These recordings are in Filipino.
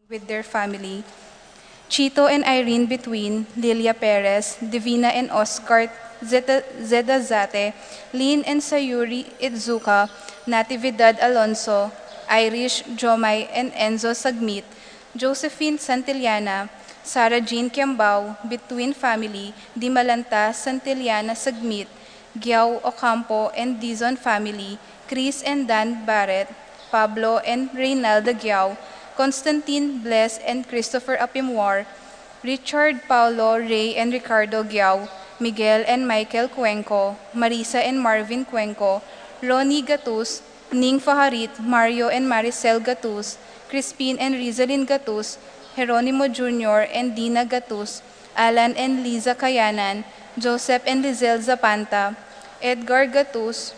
with their family. Chito and Irene between Lilia Perez, Divina and Oscar Zedazate, Lynn and Sayuri Itzuka, Natividad Alonso, Irish Jomai and Enzo Sagmit, Josephine Santillana, Sarah Jean Kiambao, between family, Dimalanta Santillana Sagmit, Giao Ocampo and Dizon family, Chris and Dan Barrett, Pablo and Reynaldo Giao, Constantine Bless and Christopher Apimwar, Richard Paulo Ray and Ricardo Giao, Miguel and Michael Cuenco, Marisa and Marvin Cuenco, Ronnie Gatus, Ning Faharit, Mario and Maricel Gatus, Crispin and Rizalyn Gatus, Jeronimo Jr. and Dina Gatus, Alan and Liza Kayanan, Joseph and Lizelle Zapanta, Edgar Gatus,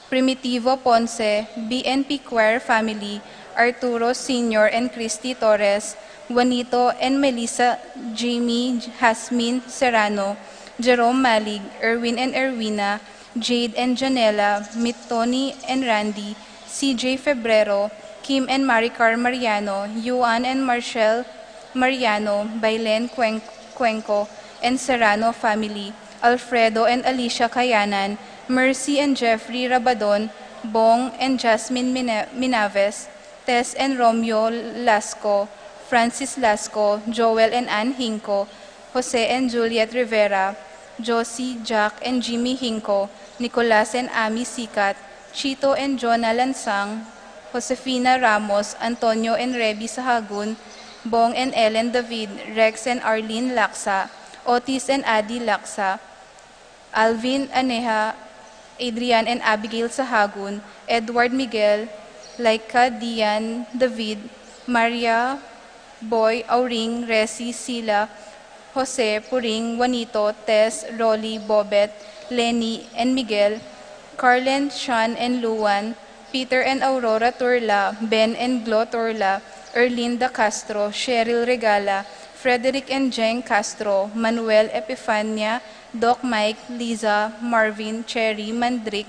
Primitivo Ponce, BNP Choir family, Arturo Sr. and Christy Torres, Juanito and Melissa Jamie Jasmine Serrano, Jerome Malig, Erwin and Erwina, Jade and Janela, Mitoni and Randy, CJ Febrero, Kim and Maricar Mariano, Yuan and Marshall Mariano, Bailen Cuenco, and Serrano family, Alfredo and Alicia Kayanan, Mercy and Jeffrey Rabadon, Bong and Jasmine Minaves, Tess and Romeo Lasco, Francis Lasco, Joel and Ann Hinco, Jose and Juliet Rivera, Josie, Jack and Jimmy Hinco, Nicolas and Ami Sikat, Chito and Jonah Lansang, Josefina Ramos, Antonio and Rebi Sahagun, Bong and Ellen David, Rex and Arlene Laksa, Otis and Adi Laksa, Alvin Aneha, Adrian and Abigail Sahagun, Edward Miguel, Laika Dian David, Maria Boy Auring, Resi Sila, Jose Puring, Juanito, Tess, Rolly, Bobet, Lenny and Miguel, Carlen, Sean and Luan, Peter and Aurora Turla, Ben and Glo Turla, Erlinda Castro, Cheryl Regala, Frederick and Jeng Castro, Manuel Epifania, Doc Mike, Liza, Marvin, Cherry, Mandrick,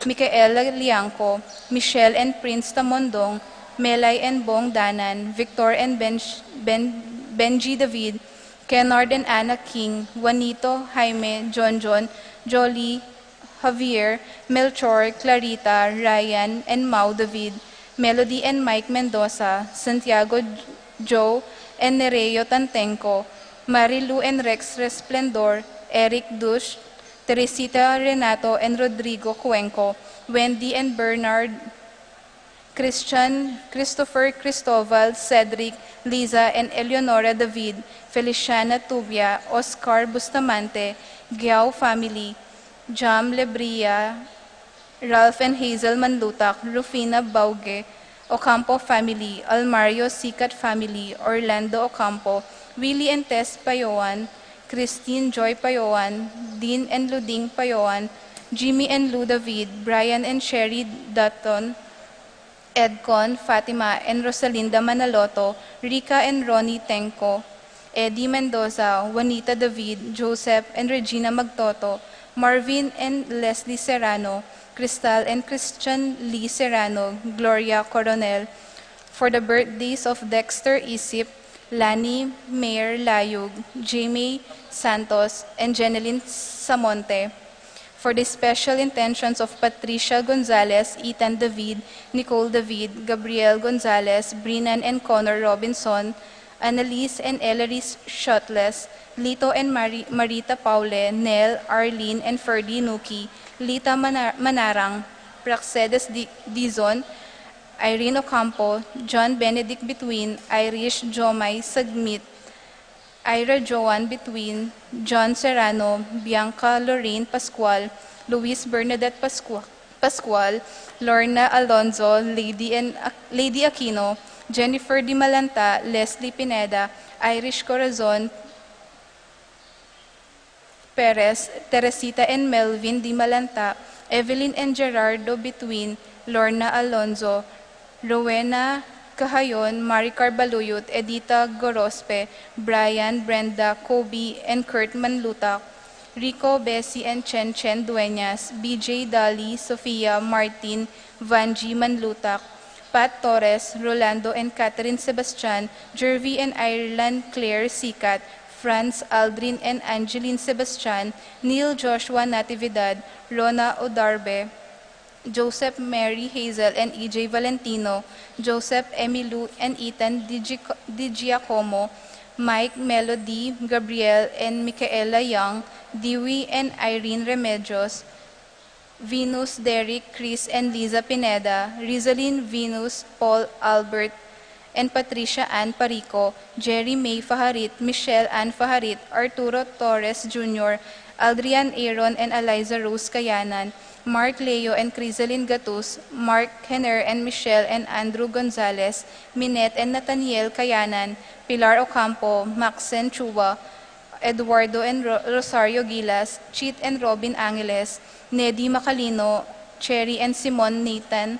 Micaela Lianco, Michelle and Prince Tamondong, Melay and Bong Danan, Victor and Benji David, Kennard and Anna King, Juanito, Jaime, John, Jolie, Javier, Melchor, Clarita, Ryan, and Mau David, Melody and Mike Mendoza, Santiago Joe, and Nereo Tantenco, Marilu and Rex Resplendor, Eric Dush, Teresita Renato and Rodrigo Cuenco, Wendy and Bernard, Christian, Christopher Cristobal, Cedric, Liza and Eleonora David, Feliciana Tubia, Oscar Bustamante, Giao family, Jam Lebria, Ralph and Hazel Manlutak, Rufina Bauge, Ocampo family, Almario Sikat family, Orlando Ocampo, Willie and Tess Payoan, Christine Joy Payoan, Dean and Luding Payoan, Jimmy and Lou David, Brian and Sherry Dutton, Edcon, Fatima and Rosalinda Manaloto, Rika and Ronnie Tenco, Eddie Mendoza, Juanita David, Joseph and Regina Magtoto, Marvin and Leslie Serrano, Cristal and Christian Lee Serrano, Gloria Coronel, for the birthdays of Dexter Isip, Lani Mayer Layug, Jamie Santos, and Jeneline Samonte, for the special intentions of Patricia Gonzalez, Ethan David, Nicole David, Gabriel Gonzalez, Brinan and Connor Robinson, Annalise and Ellery Shotless, Lito and Marita Paule, Nel, Arlene and Ferdy Nuki, Lita Manarang, Praxedes Dizon, Irene Ocampo, John Benedict Between, Irish Jomai Sagmit, Ira Joan Between, John Serrano, Bianca Lorraine Pascual, Luis Bernadette Pascual, Lorna Alonzo, Lady Aquino, Jennifer Di Malanta, Leslie Pineda, Irish Corazon Perez, Teresita and Melvin Di Malanta, Evelyn and Gerardo Between, Lorna Alonzo, Rowena Cahayon, Maricar Baluyot, Edita Gorospe, Brian, Brenda, Kobe, and Kurt Manlutak, Rico, Bessie, and Chen Dueñas, BJ, Dali, Sofia, Martin, Vanji Manlutak, Pat Torres, Rolando and Catherine Sebastian, Jervy and Ireland Claire Sikat, Franz Aldrin and Angeline Sebastian, Neil Joshua Natividad, Rona Odarbe, Joseph Mary Hazel and EJ Valentino, Joseph Emilu and Ethan Di Giacomo, Mike Melody, Gabriel and Micaela Young, Dewey and Irene Remedios, Venus, Derek, Chris and Liza Pineda, Rizalyn, Venus, Paul Albert, and Patricia Ann Parico, Jerry May Faharit, Michelle Ann Faharit, Arturo Torres Jr., Aldrian Aaron and Eliza Rose Kayanan, Mark Leo and Crisalyn Gatus, Mark Henner and Michelle and Andrew Gonzalez, Minette and Nathaniel Kayanan, Pilar Ocampo, Maxen Chua, Eduardo and Rosario Gilas, Cheat and Robin Angeles, Neddy Macalino, Cherry and Simon Nathan,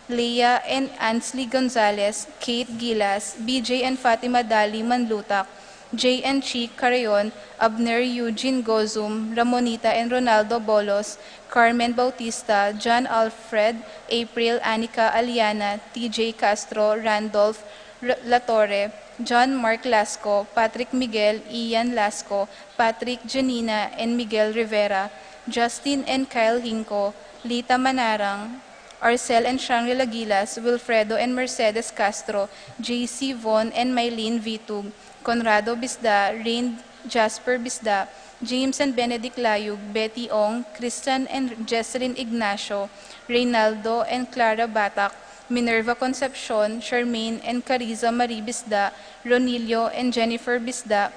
Leah and Ansley Gonzalez, Kate Gilas, BJ and Fatima Dali Manlutak, Jay and Chi Carayon, Abner Eugene Gozum, Ramonita and Ronaldo Bolos, Carmen Bautista, John Alfred, April Anika Aliana, TJ Castro, Randolph Latorre, John Mark Lasco, Patrick Miguel, Ian Lasco, Patrick Janina and Miguel Rivera, Justin and Kyle Hinco, Lita Manarang, Arcel and Shangri-La Gilas, Wilfredo and Mercedes Castro, JC Von and Mylene Vitug, Conrado Bisda, Rain Jasper Bisda, James and Benedict Layug, Betty Ong, Christian and Jesselyn Ignacio, Reynaldo and Clara Batak, Minerva Concepcion, Charmaine and Cariza Marie Bisda, Ronilio and Jennifer Bisda,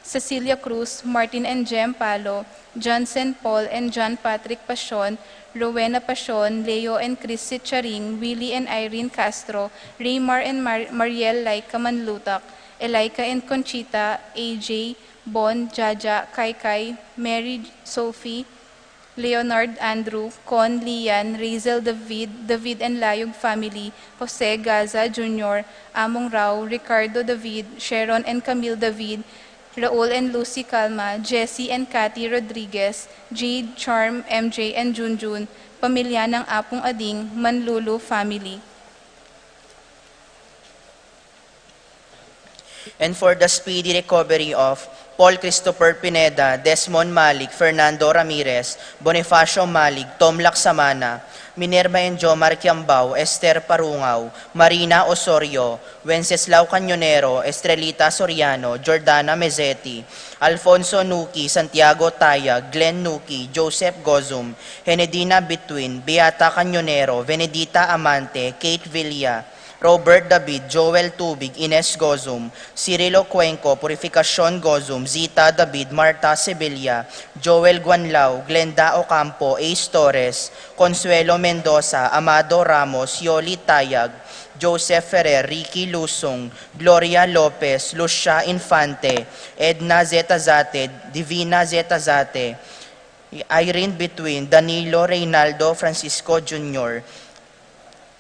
Cecilia Cruz, Martin and Jem Palo, Johnson Paul and John Patrick Pasion, Rowena Pasion, Leo and Chris Charing, Willie and Irene Castro, Raymar and Mariel Laika Manlutak, Elika and Conchita, AJ, Bon, Jaja, Kai, Mary Sophie, Leonard Andrew, Con Lian, Razel David and Layog family, Jose Gaza Jr., Among Rao, Ricardo David, Sharon and Camille David, Raul and Lucy Calma, Jessie and Cathy Rodriguez, Jade, Charm, MJ and Junjun, pamilya ng Apong Ading, Manlulu family. And for the speedy recovery of Paul Christopher Pineda, Desmond Malik, Fernando Ramirez, Bonifacio Malik, Tom Laksamana, Minerva and Jomar Kiambao, Esther Parungaw, Marina Osorio, Wenceslao Cañonero, Estrelita Soriano, Jordana Mezzetti, Alfonso Nuki, Santiago Tayag, Glenn Nuki, Joseph Gozum, Henedina Between, Beata Cañonero, Venedita Amante, Kate Villa, Robert David, Joel Tubig, Ines Gozum, Cirilo Cuenco, Purificacion Gozum, Zita David, Marta Sevilla, Joel Guanlao, Glenda Ocampo, Ace Torres, Consuelo Mendoza, Amado Ramos, Yoli Tayag, Joseph Ferrer, Ricky Lusong, Gloria Lopez, Lucia Infante, Edna Zetazate, Divina Zetazate, Irene Between, Danilo Reynaldo Francisco Jr.,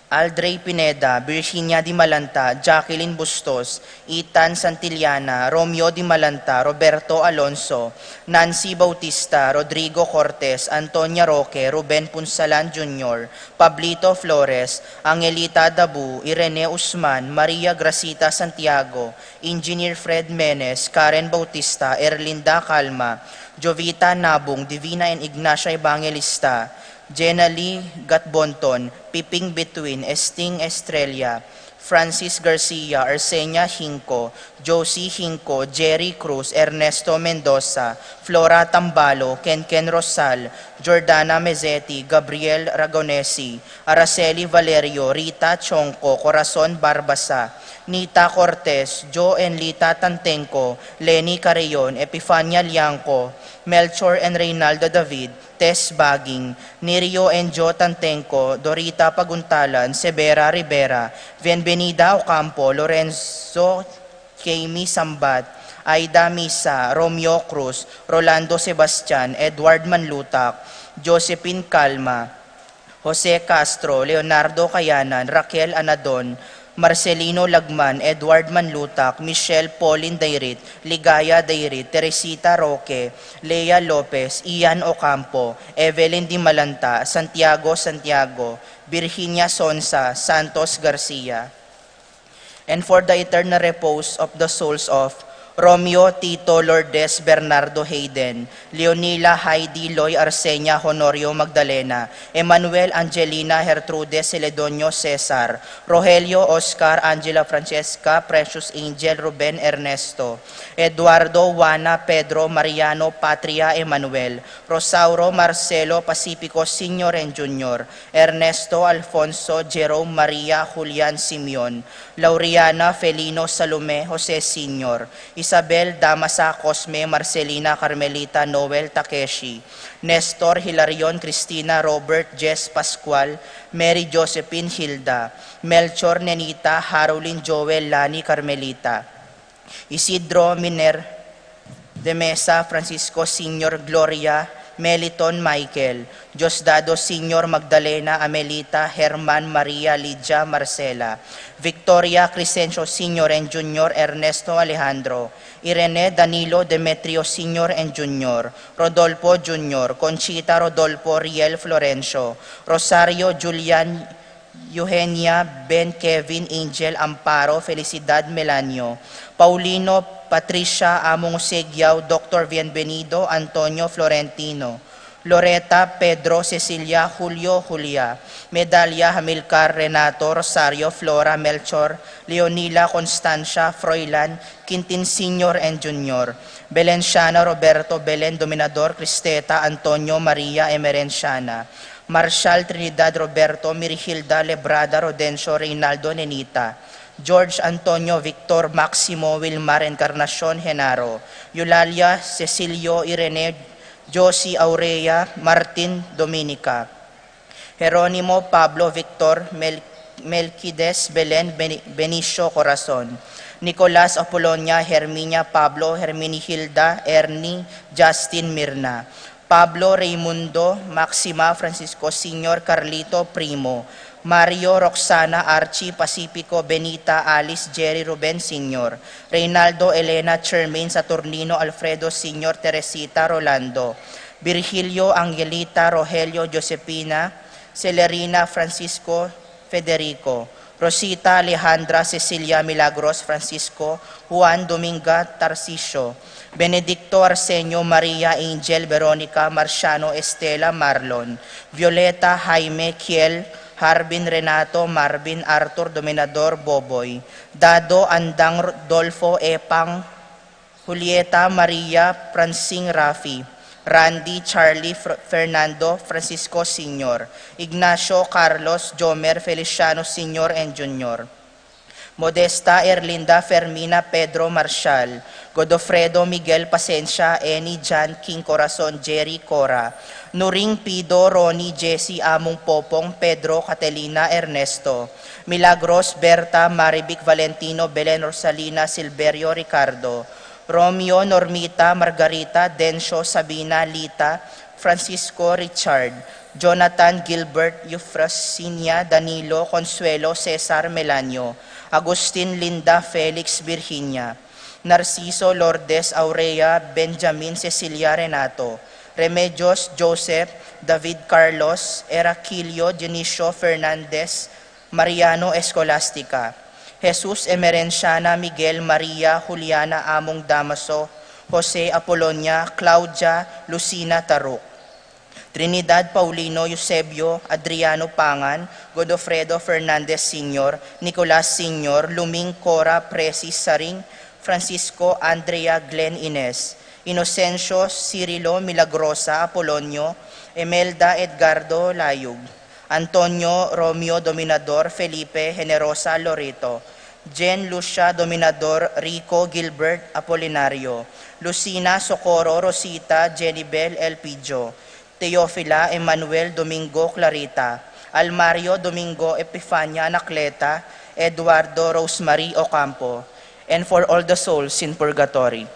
Aldrey Pineda, Virginia Di Malanta, Jacqueline Bustos, Ethan Santillana, Romeo Di Malanta, Roberto Alonso, Nancy Bautista, Rodrigo Cortez, Antonia Roque, Ruben Punsalan Jr., Pablito Flores, Angelita Dabu, Irene Usman, Maria Gracita Santiago, Engineer Fred Menes, Karen Bautista, Erlinda Calma, Jovita Nabong, Divina and Ignacia Evangelista, Jenna Lee Gatbonton, Piping Between, Esting Estrella, Francis Garcia, Arsenia Hinco, Josie Hinco, Jerry Cruz, Ernesto Mendoza, Flora Tambalo, Ken Rosal, Jordana Mezzetti, Gabriel Ragonesi, Araceli Valerio, Rita Chonco, Corazon Barbasa, Nita Cortez, Joe and Lita Tantenco, Lenny Carreon, Epifania Lianco, Melchor and Reynaldo David, Tess Baging, Nirio and Joe Tantenco, Dorita Paguntalan, Severa Rivera, Bienvenida Ocampo, Lorenzo Kami Sambat, Aida Misa, Romeo Cruz, Rolando Sebastian, Edward Manlutak, Josephine Calma, Jose Castro, Leonardo Cayanan, Raquel Anadon, Marcelino Lagman, Edward Manlutak, Michelle Pauline Dairit, Ligaya Dairit, Teresita Roque, Lea Lopez, Ian Ocampo, Evelyn Di Malanta, Santiago, Virginia Sonsa, Santos Garcia. And for the eternal repose of the souls of Romeo Tito Lourdes Bernardo Hayden, Leonila Heidi Loy Arsenia Honorio Magdalena, Emmanuel Angelina Gertrude Celedonio Cesar, Rogelio Oscar Angela Francesca Precious Angel Ruben Ernesto, Eduardo Juana Pedro Mariano Patria Emanuel, Rosauro Marcelo Pacifico Sr. and Jr., Ernesto Alfonso Jerome Maria Julian Simeon, Lauriana Felino Salome Jose Sr., Isabel Damasa Cosme Marcelina Carmelita Noel Takeshi, Nestor Hilarion Cristina Robert Jess Pascual, Mary Josephine Hilda, Melchor Nenita Harolyn Joel Lani Carmelita, Isidro Miner de Mesa Francisco Sr. Gloria Meliton Michael, Diosdado Sr. Magdalena Amelita Herman Maria Lydia Marcela, Victoria Crescencio Sr. and Jr. Ernesto Alejandro, Irene Danilo Demetrio Sr. and Jr., Rodolfo Jr., Conchita Rodolfo Riel Florencio, Rosario Julian Eugenia Ben Kevin Angel Amparo Felicidad Melanio, Paulino Patricia Among Segiao Dr. Bienvenido Antonio Florentino, Loreta Pedro Cecilia Julio Julia, Medalya Hamilcar Renato Rosario Flora Melchor Leonila Constancia Froilan Quintin Sr. and Jr., Belenciana Roberto Belen Dominador Cristeta Antonio Maria Emerenciana, Marshal Trinidad Roberto Mirihilda Lebrada Rodencio Reynaldo Nenita, George Antonio Victor Maximo Wilmar Encarnacion Genaro, Eulalia Cecilio Irene Josie Aurea Martin Dominica, Jeronimo Pablo Victor Melquides Belen Benicio Corazon, Nicolas Apolonia Herminia Pablo Herminihilda Ernie Justin Mirna, Pablo Raimundo Maxima Francisco Sr. Carlito Primo, Mario Roxana Archie Pacifico Benita Alice Jerry Ruben Sr., Reynaldo Elena Chermain Saturnino Alfredo Sr. Teresita Rolando, Virgilio Angelita Rogelio Josepina Celerina Francisco Federico, Rosita Alejandra Cecilia Milagros Francisco Juan Dominga Tarcisio, Benedicto Arsenio Maria Angel Veronica Marciano Estela Marlon, Violeta Jaime Kiel Harbin Renato Marvin Arthur Dominador Boboy, Dado Andang Rodolfo Epang Julieta Maria Francing Rafi, Randy Charlie Fernando Francisco Sr., Ignacio Carlos Jomer Feliciano Sr. and Jr., Modesta Erlinda Fermina Pedro Marshal, Godofredo Miguel Pasencia, Eni Jan King Corazon Jerry Cora, Nuring Pido Ronnie Jesse Among Popong Pedro Catalina Ernesto, Milagros Berta Maribic Valentino Belen Rosalina Silverio Ricardo, Romeo Normita Margarita Dencio Sabina Lita Francisco Richard, Jonathan Gilbert Eufrasinia Danilo Consuelo Cesar Melanio, Agustin Linda Felix Virginia, Narciso Lourdes Aurea Benjamin Cecilia Renato, Remedios Joseph David Carlos Eraquilio Dionisio Fernandez Mariano Escolastica, Jesus Emerenciana Miguel Maria Juliana Among Damaso Jose Apolonia Claudia Lucina Taruk, Trinidad Paulino Eusebio Adriano Pangan, Godofredo Fernandez Sr., Nicolas Sr., Luming Cora Presis Saring, Francisco Andrea Glenn Ines, Inocencio Cirilo Milagrosa Apolonio, Emelda Edgardo Layug, Antonio Romeo Dominador Felipe Generosa Loreto, Jen Lucia Dominador Rico Gilbert Apolinario, Lucina Socorro Rosita Jenibel Elpidio, Teofila Emmanuel Domingo Clarita, Almario Domingo Epifania Anacleta, Eduardo Rosemary Ocampo, and for all the souls in purgatory.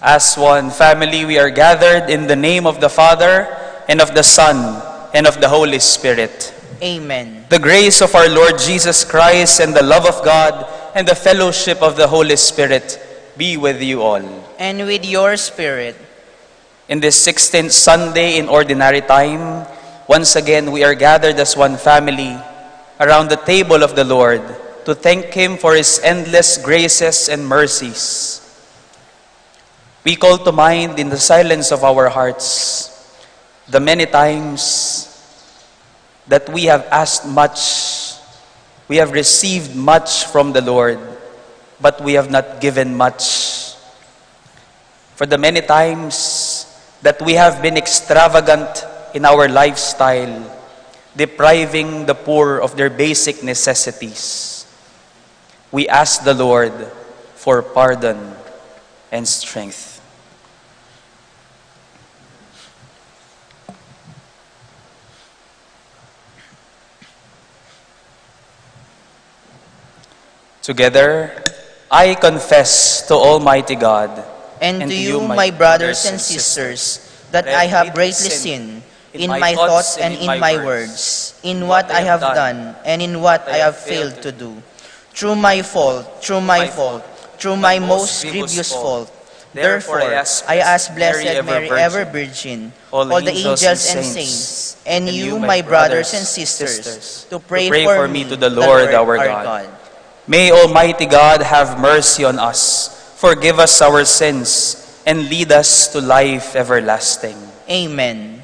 As one family, we are gathered in the name of the Father, and of the Son, and of the Holy Spirit. Amen. The grace of our Lord Jesus Christ, and the love of God, and the fellowship of the Holy Spirit be with you all. And with your spirit. In this 16th Sunday in Ordinary Time, once again we are gathered as one family around the table of the Lord to thank Him for His endless graces and mercies. We call to mind in the silence of our hearts the many times that we have asked much, we have received much from the Lord, but we have not given much. For the many times that we have been extravagant in our lifestyle, depriving the poor of their basic necessities, we ask the Lord for pardon and strength. Together, I confess to Almighty God And to you, my brothers and sisters, that I have greatly sinned in my thoughts and in my words, in what I have done and in what I have failed to do. Through my fault, through my most grievous fault. Therefore, I ask Blessed Mary, ever Virgin, all the angels and saints, and you, my brothers and sisters, to pray for me to the Lord our God. May Almighty God have mercy on us, forgive us our sins, and lead us to life everlasting. Amen.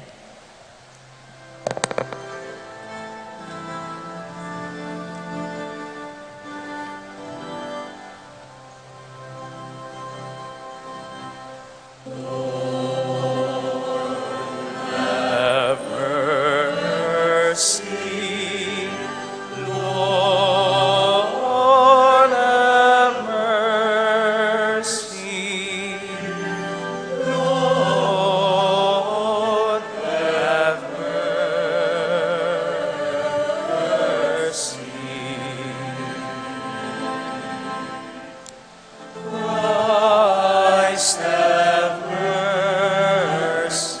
Have mercy, Lord, have mercy. Lord, have mercy. Christ, have mercy.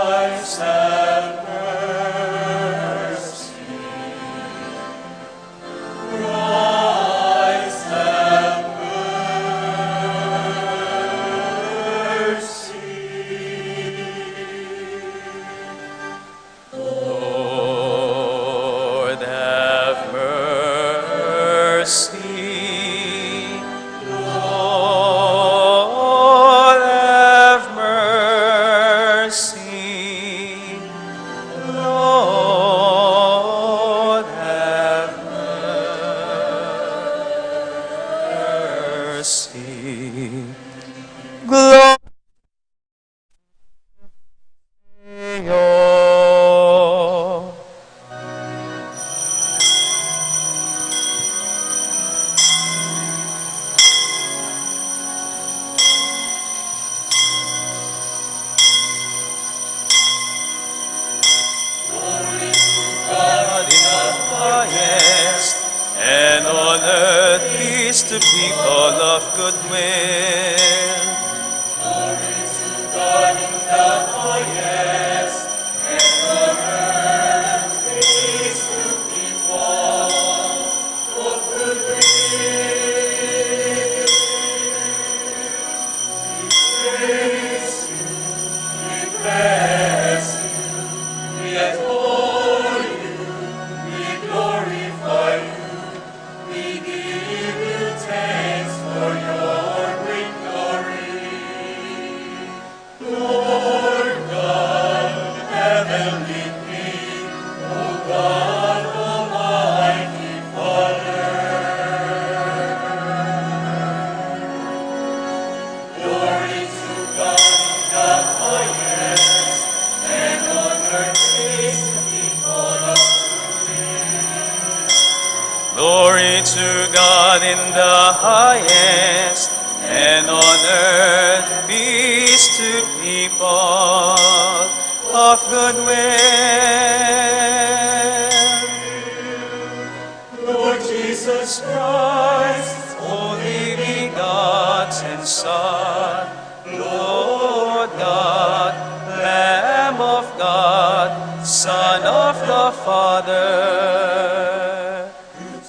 Christ, have mercy. Christ, have mercy. Lord, have mercy. Lord, have mercy. Lord, have mercy. Glory. God in the highest, and on earth peace to people of good will. Glory to God in the highest, and on earth peace to people of good will. We praise you, we bless you, we adore you, we glorify you, we give you thanks for your great glory. Lord God, heavenly King, O God, Almighty Father. Glory to God in the highest, and on earth peace to people of Glory to God in the highest, and on earth peace to people of good will. Lord Jesus Christ, only begotten Son, Lord God, Lamb of God, Son of the Father,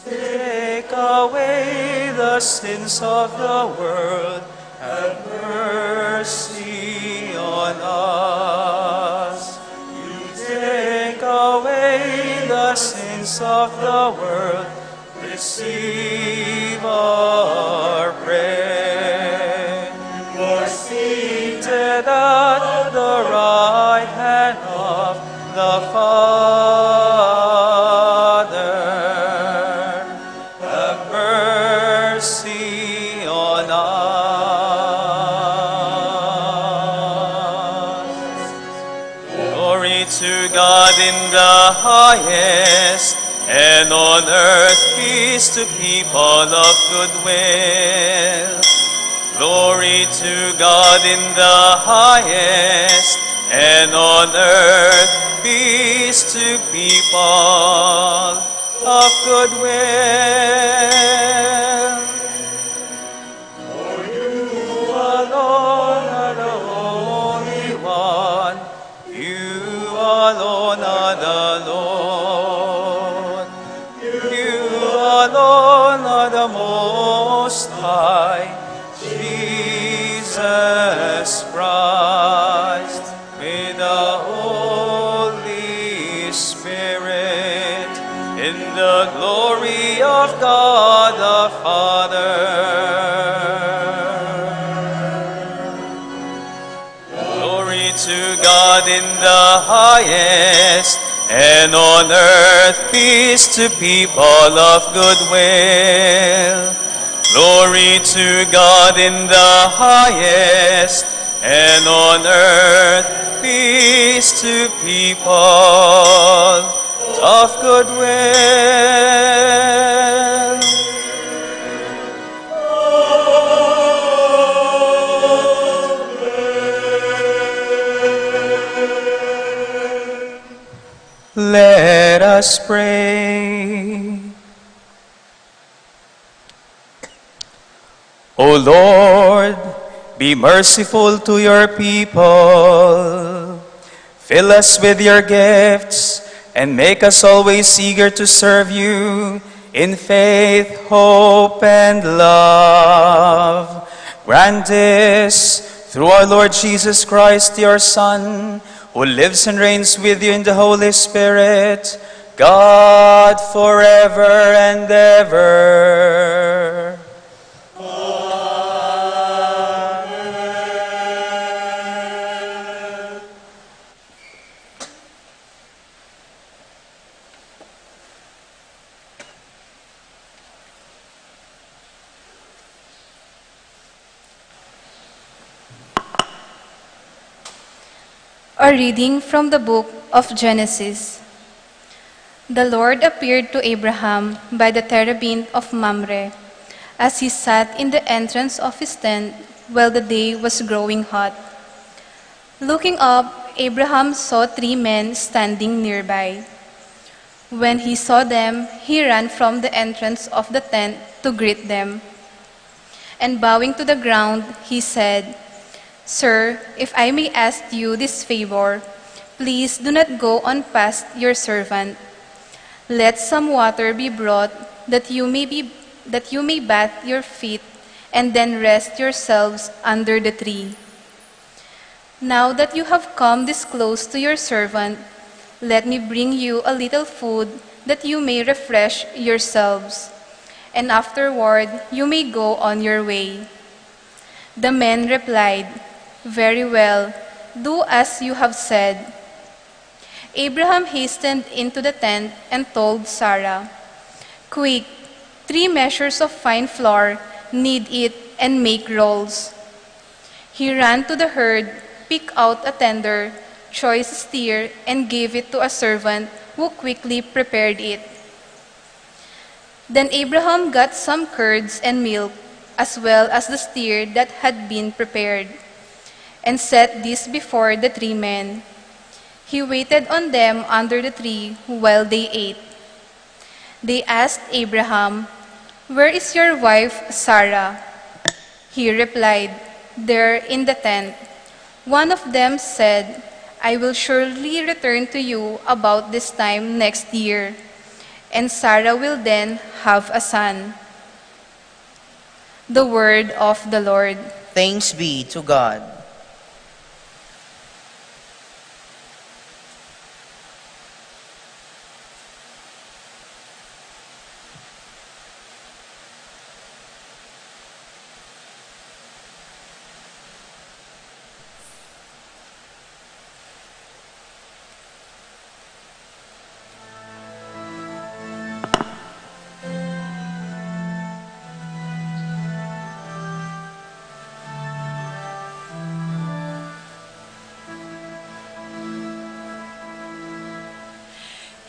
take away the sins of the world, have mercy on us. You take away the sins of the world, receive our prayer. You are seated at the right hand of the Father. Have mercy on us. Glory to God in the highest, and on earth peace to people of good will. Glory to God in the highest, and on earth peace to people of good will. For you alone are the Holy One, you alone are the Lord, you alone are the Most High, Jesus Christ, with the Holy Spirit, in the glory of God the Father. Glory to God in the highest, and on earth peace to people of good will. Glory to God in the highest, and on earth peace to people of good will. Let us pray. O Lord, be merciful to your people. Fill us with your gifts and make us always eager to serve you in faith, hope, and love. Grant this through our Lord Jesus Christ, your Son, who lives and reigns with you in the Holy Spirit, God forever and ever. A reading from the book of Genesis. The Lord appeared to Abraham by the terebinth of Mamre, as he sat in the entrance of his tent while the day was growing hot. Looking up, Abraham saw 3 men standing nearby. When he saw them, he ran from the entrance of the tent to greet them. And bowing to the ground, he said, "Sir, if I may ask you this favor, please do not go on past your servant. Let some water be brought that you may bathe your feet and then rest yourselves under the tree. Now that you have come this close to your servant, let me bring you a little food that you may refresh yourselves, and afterward you may go on your way." The men replied, "Very well, do as you have said." Abraham hastened into the tent and told Sarah, "Quick, 3 measures of fine flour, knead it, and make rolls." He ran to the herd, picked out a tender, choice steer, and gave it to a servant who quickly prepared it. Then Abraham got some curds and milk, as well as the steer that had been prepared, and set this before the 3 men. He waited on them under the tree while they ate. They asked Abraham, "Where is your wife Sarah?" He replied, "There in the tent." One of them said, "I will surely return to you about this time next year, and Sarah will then have a son." The word of the Lord. Thanks be to God.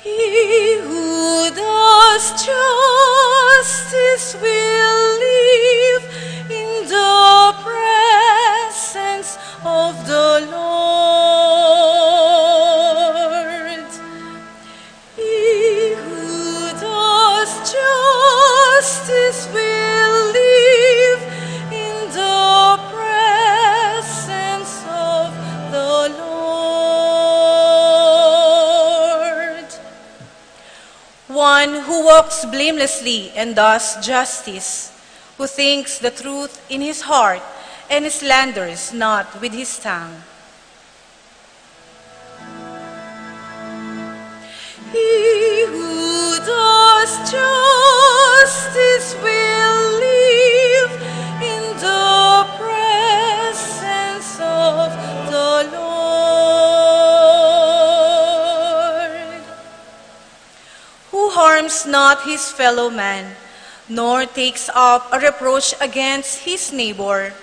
He who does justice will live in the presence of the Lord. He who does justice will live in the presence of the Lord. One who walks blamelessly and does justice, who thinks the truth in his heart and slanders not with his tongue. He who does justice will live in the presence of the Lord. Who harms not his fellow man, nor takes up a reproach against his neighbor,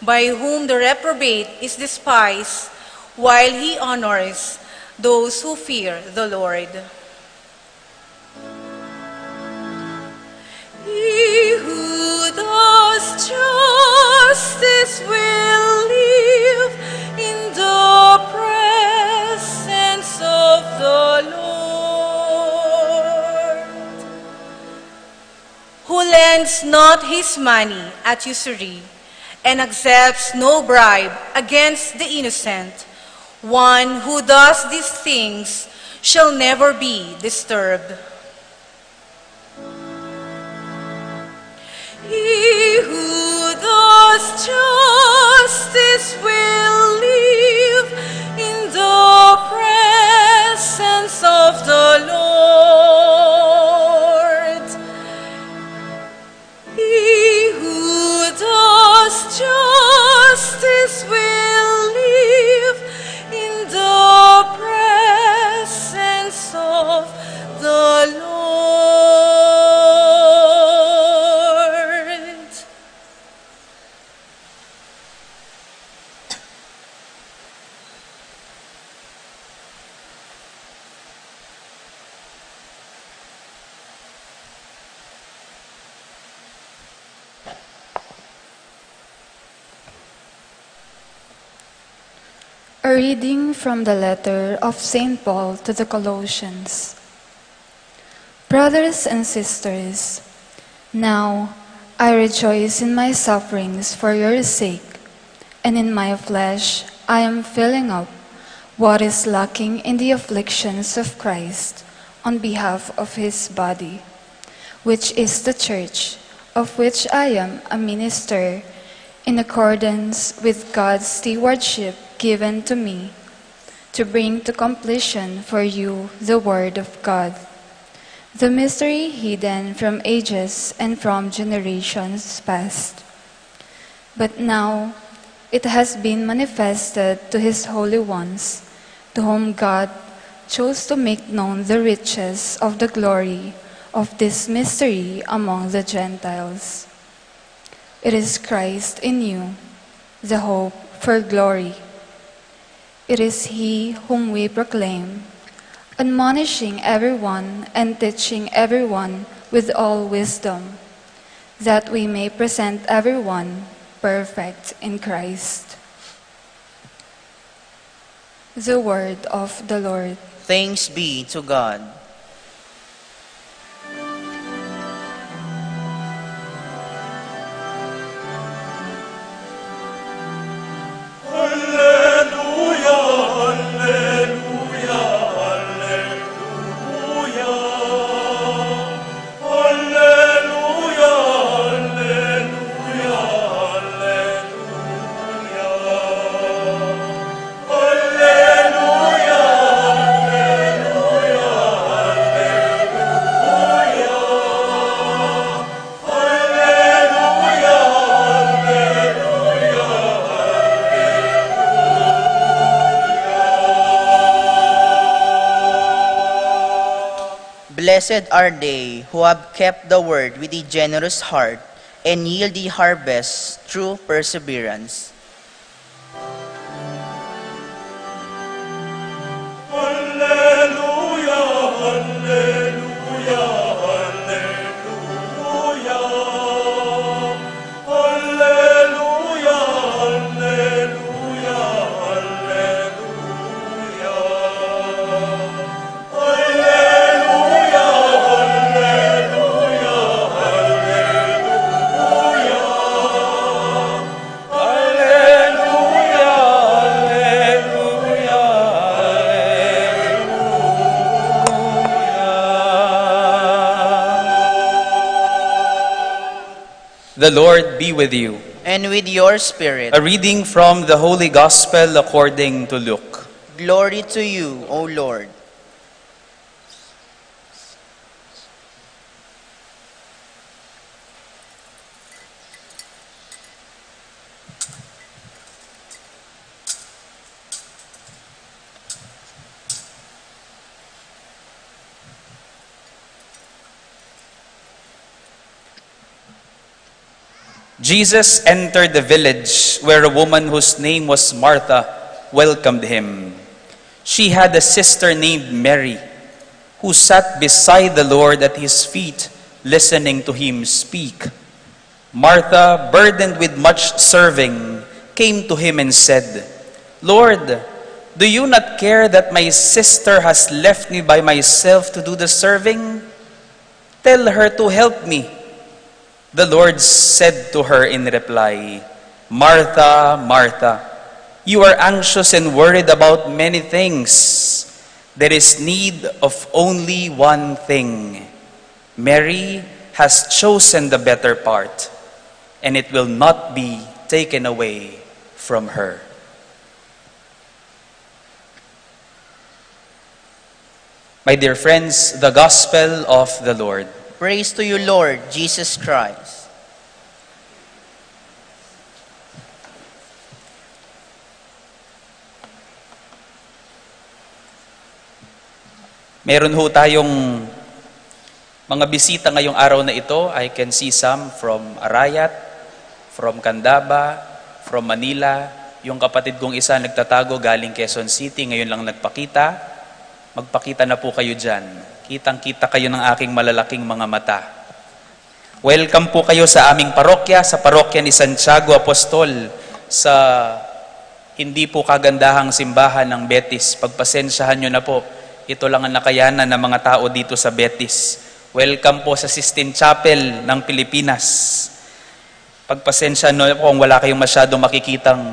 by whom the reprobate is despised, while he honors those who fear the Lord. He who does justice will live in the presence of the Lord. Who lends not his money at usury, and accepts no bribe against the innocent. One who does these things shall never be disturbed. He who does justice will live in the presence of the Lord. He who does justice will live in the presence of the Lord. A reading from the letter of St. Paul to the Colossians. Brothers and sisters, now I rejoice in my sufferings for your sake, and in my flesh I am filling up what is lacking in the afflictions of Christ on behalf of his body, which is the church, of which I am a minister in accordance with God's stewardship given to me, to bring to completion for you the word of God, the mystery hidden from ages and from generations past. But now it has been manifested to his holy ones, to whom God chose to make known the riches of the glory of this mystery among the Gentiles. It is Christ in you, the hope for glory. It is he whom we proclaim, admonishing everyone and teaching everyone with all wisdom, that we may present everyone perfect in Christ. The word of the Lord. Thanks be to God. Blessed are they who have kept the word with a generous heart and yield the harvest through perseverance. The Lord be with you. And with your spirit, A reading from the Holy Gospel according to Luke. glory to you, O Lord. Jesus entered the village where a woman whose name was Martha welcomed him. She had a sister named Mary, who sat beside the Lord at his feet, listening to him speak. Martha, burdened with much serving, came to him and said, "Lord, do you not care that my sister has left me by myself to do the serving? Tell her to help me." The Lord said to her in reply, "Martha, Martha, you are anxious and worried about many things. There is need of only one thing. Mary has chosen the better part, and it will not be taken away from her." My dear friends, the Gospel of the Lord. Praise to you, Lord Jesus Christ. Meron ho tayong mga bisita ngayong araw na ito. I can see some from Arayat, from Candaba, from Manila. Yung kapatid kong isa nagtatago galing Quezon City, ngayon lang nagpakita. Magpakita na po kayo dyan. Kitang-kita kayo ng aking malalaking mga mata. Welcome po kayo sa aming parokya, sa parokya ni Santiago Apostol, sa hindi po kagandahang simbahan ng Betis. Pagpasensyahan nyo na po, ito lang ang nakayanan ng mga tao dito sa Betis. Welcome po sa Sistine Chapel ng Pilipinas. Pagpasensyahan nyo po kung wala kayong masyado makikitang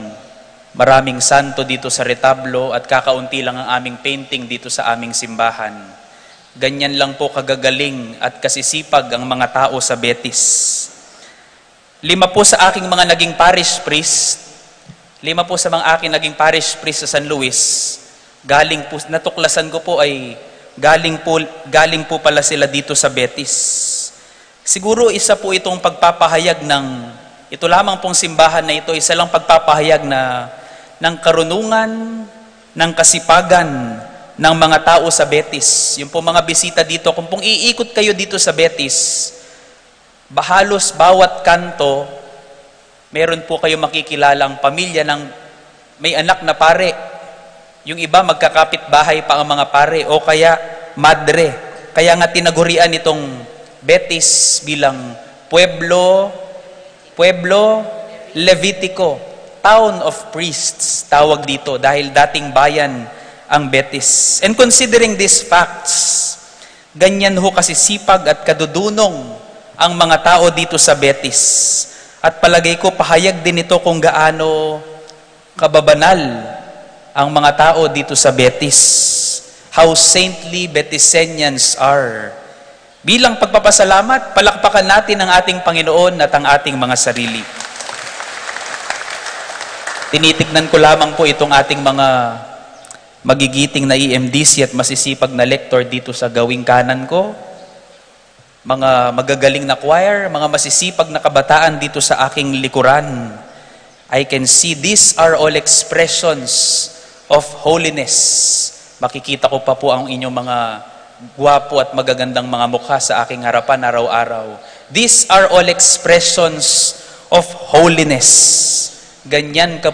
maraming santo dito sa retablo at kakaunti lang ang aming painting dito sa aming simbahan. Ganyan lang po kagagaling at kasisipag ang mga tao sa Betis. 5 po sa aking mga naging parish priest, 5 po sa mga aking naging parish priest sa San Luis, galing po, natuklasan ko po ay galing po pala sila dito sa Betis. Siguro isa po itong pagpapahayag ng, ito lamang pong simbahan na ito, isa lang pagpapahayag na ng karunungan, ng kasipagan ng mga tao sa Betis. Yung po mga bisita dito, kung pong iikot kayo dito sa Betis, halos bawat kanto, meron po kayo makikilalang pamilya ng may anak na pare. Yung iba magkakapit bahay pa ang mga pare o kaya madre. Kaya nga tinagurian itong Betis bilang Pueblo Levitico, town of priests, tawag dito dahil dating bayan ang Betis. And considering these facts, ganyan ho kasi sipag at kadudunong ang mga tao dito sa Betis. At palagay ko pahayag din ito kung gaano kababanal ang mga tao dito sa Betis. How saintly Betisenians are. Bilang pagpapasalamat, palakpakan natin ang ating Panginoon at ang ating mga sarili. Tinitignan ko lamang po itong ating mga magigiting na EMDC at masisipag na lektor dito sa gawing kanan ko. Mga magagaling na choir, mga masisipag na kabataan dito sa aking likuran. I can see these are all expressions of holiness. Makikita ko pa po ang inyong mga gwapo at magagandang mga mukha sa aking harapan araw-araw. These are all expressions of holiness. Ganyan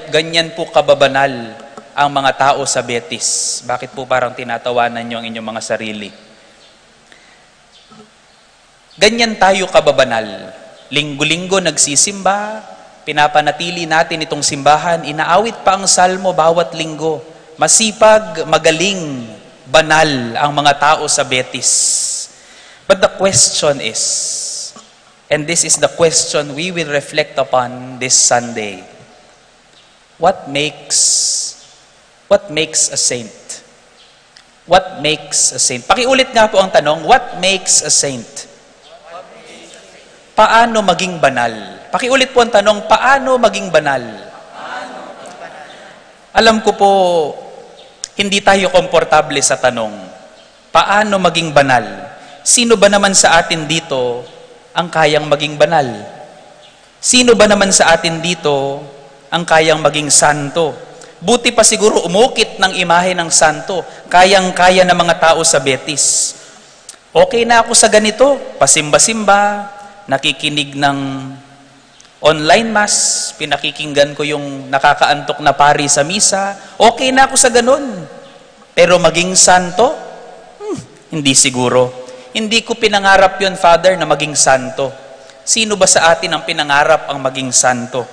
po kababanal ang mga tao sa Betis. Bakit po parang tinatawanan nyo ang inyong mga sarili? Ganyan tayo kababanal. Linggo-linggo nagsisimba, pinapanatili natin itong simbahan, inaawit pa ang salmo bawat linggo. Masipag, magaling, banal ang mga tao sa Betis. But the question is, and this is the question we will reflect upon this Sunday, what makes a saint? What makes a saint? Pakiulit nga po ang tanong, what makes a saint? Paano maging banal? Pakiulit po ang tanong, paano maging banal? Alam ko po, hindi tayo komportable sa tanong, paano maging banal? Sino ba naman sa atin dito ang kayang maging banal? Sino ba naman sa atin dito ang kayang maging santo? Buti pa siguro umukit ng imahe ng santo, kayang-kaya ng mga tao sa Betis. Okay na ako sa ganito, pasimba-simba, nakikinig ng online mass, pinakikinggan ko yung nakakaantok na pari sa misa, okay na ako sa ganun. Pero maging santo? Hindi siguro. Hindi ko pinangarap yon, Father, na maging santo. Sino ba sa atin ang pinangarap ang maging santo?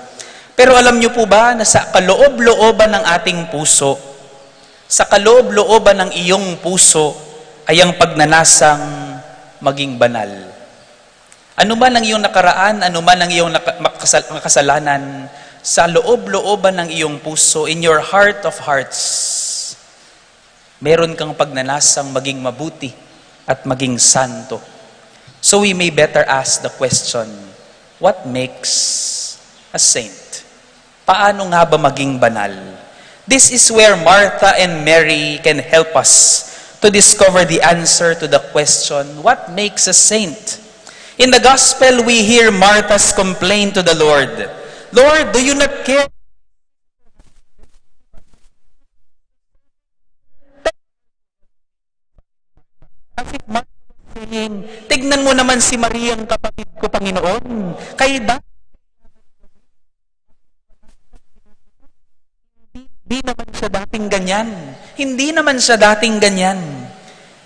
Pero alam niyo po ba na sa kaloob-looban ng ating puso, sa kaloob-looban ng iyong puso, ay ang pagnanasang maging banal. Ano man ang iyong nakaraan, ano man ang iyong kasalanan, sa loob-looban ng iyong puso, in your heart of hearts, meron kang pagnanasang maging mabuti at maging santo. So we may better ask the question, what makes a saint? Paano nga ba maging banal? This is where Martha and Mary can help us to discover the answer to the question, what makes a saint? In the gospel, we hear Martha's complaint to the Lord. Lord, do you not care? Tignan mo naman si Maria, ang kapatid ko, Panginoon. Hindi naman siya dating ganyan. Hindi naman siya dating ganyan.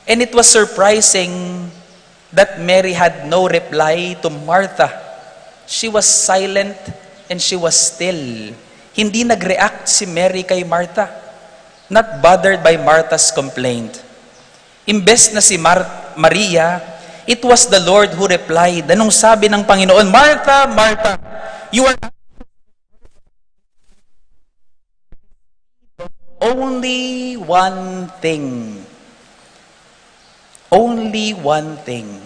And it was surprising that Mary had no reply to Martha. She was silent and she was still. Hindi nag-react si Mary kay Martha. Not bothered by Martha's complaint. Imbes na si Maria, it was the Lord who replied. Anong sabi ng Panginoon? Martha, Martha, you are only one thing. Only one thing.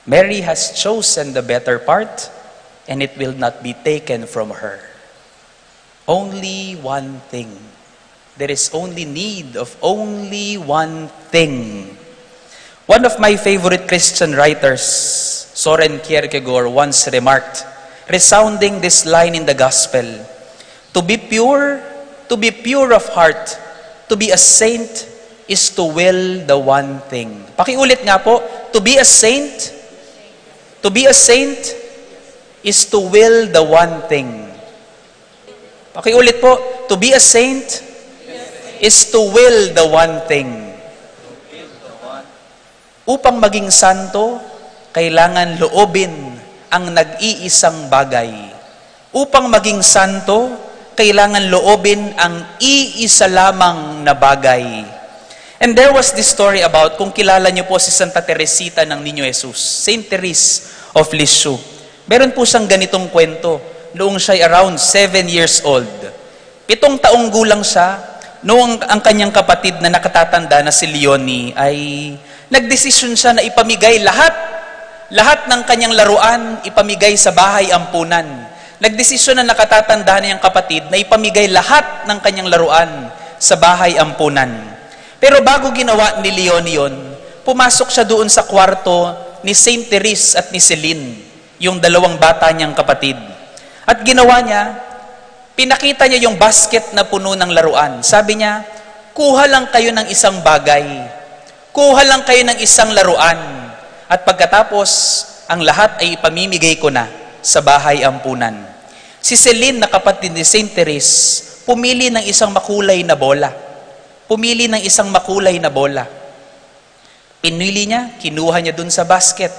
Mary has chosen the better part, and it will not be taken from her. Only one thing. There is only need of only one thing. One of my favorite Christian writers, Soren Kierkegaard, once remarked, resounding this line in the gospel, to be pure of heart, to be a saint, is to will the one thing. Pakiulit nga po, to be a saint is to will the one thing. Pakiulit po, to be a saint is to will the one thing. Upang maging santo, kailangan loobin ang nag-iisang bagay. Upang maging santo, kailangan loobin ang iisa lamang na bagay. And there was this story about, kung kilala niyo po si Santa Teresita ng Niño Jesus, Saint Therese of Lisieux. Meron po siyang ganitong kwento, noong siya around 7 years old. 7 taong gulang siya, noong ang kanyang kapatid na nakatatanda na si Leonie ay nagdesisyon siya na ipamigay lahat ng kanyang laruan, ipamigay sa bahay ampunan. Nagdesisyon na nakatatanda na yung kapatid na ipamigay lahat ng kanyang laruan sa bahay ampunan. Pero bago ginawa ni Leonie yun, pumasok siya doon sa kwarto ni Saint Therese at ni Celine, yung dalawang bata niyang kapatid. At ginawa niya, pinakita niya yung basket na puno ng laruan. Sabi niya, kuha lang kayo ng isang bagay. Kuha lang kayo ng isang laruan at pagkatapos, ang lahat ay ipamimigay ko na sa bahay ampunan. Si Celine na kapatid ni Saint Therese, pumili ng isang makulay na bola. Pumili ng isang makulay na bola. Pinili niya, kinuha niya dun sa basket.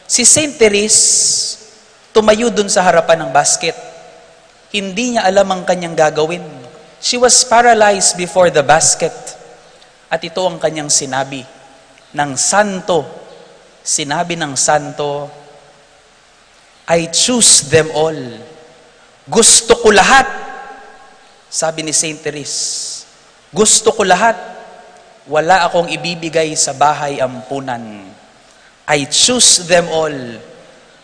Si Saint Therese, tumayo dun sa harapan ng basket. Hindi niya alam ang kanyang gagawin. She was paralyzed before the basket. At ito ang kanyang sinabi ng santo. Sinabi ng santo, I choose them all. Gusto ko lahat. Sabi ni Saint Therese, gusto ko lahat. Wala akong ibibigay sa bahay ampunan. I choose them all.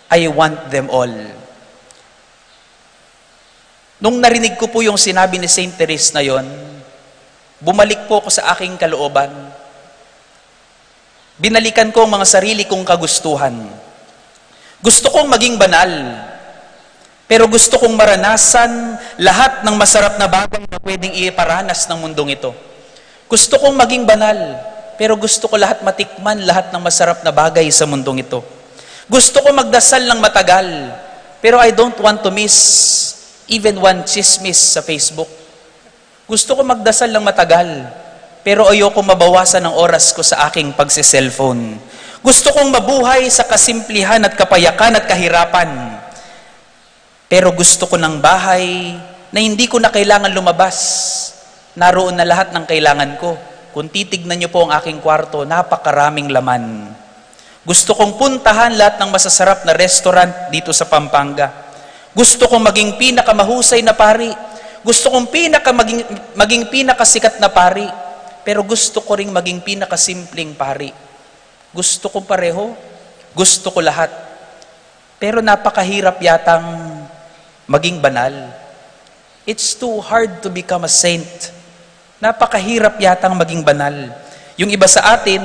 I want them all. Nung narinig ko po yung sinabi ni Saint Therese na yon, bumalik po ako sa aking kalooban. Binalikan ko ang mga sarili kong kagustuhan. Gusto kong maging banal, pero gusto kong maranasan lahat ng masarap na bagay na pwedeng iparanas ng mundong ito. Gusto kong maging banal, pero gusto ko matikman lahat ng masarap na bagay sa mundong ito. Gusto ko magdasal ng matagal, pero I don't want to miss even one chismis sa Facebook. Gusto ko magdasal ng matagal, pero ayoko mabawasan ang oras ko sa aking pagsiselfone. Gusto kong mabuhay sa kasimplihan at kapayakan at kahirapan, pero gusto ko ng bahay na hindi ko na kailangan lumabas. Naroon na lahat ng kailangan ko. Kung titignan niyo po ang aking kwarto, napakaraming laman. Gusto kong puntahan lahat ng masasarap na restaurant dito sa Pampanga. Gusto kong maging pinakamahusay na pari. Gusto kong maging pinakasikat na pari. Pero gusto ko ring maging pinakasimpleng pari. Gusto ko pareho. Gusto ko lahat. Pero napakahirap yatang maging banal. It's too hard to become a saint. Napakahirap yatang maging banal. Yung iba sa atin,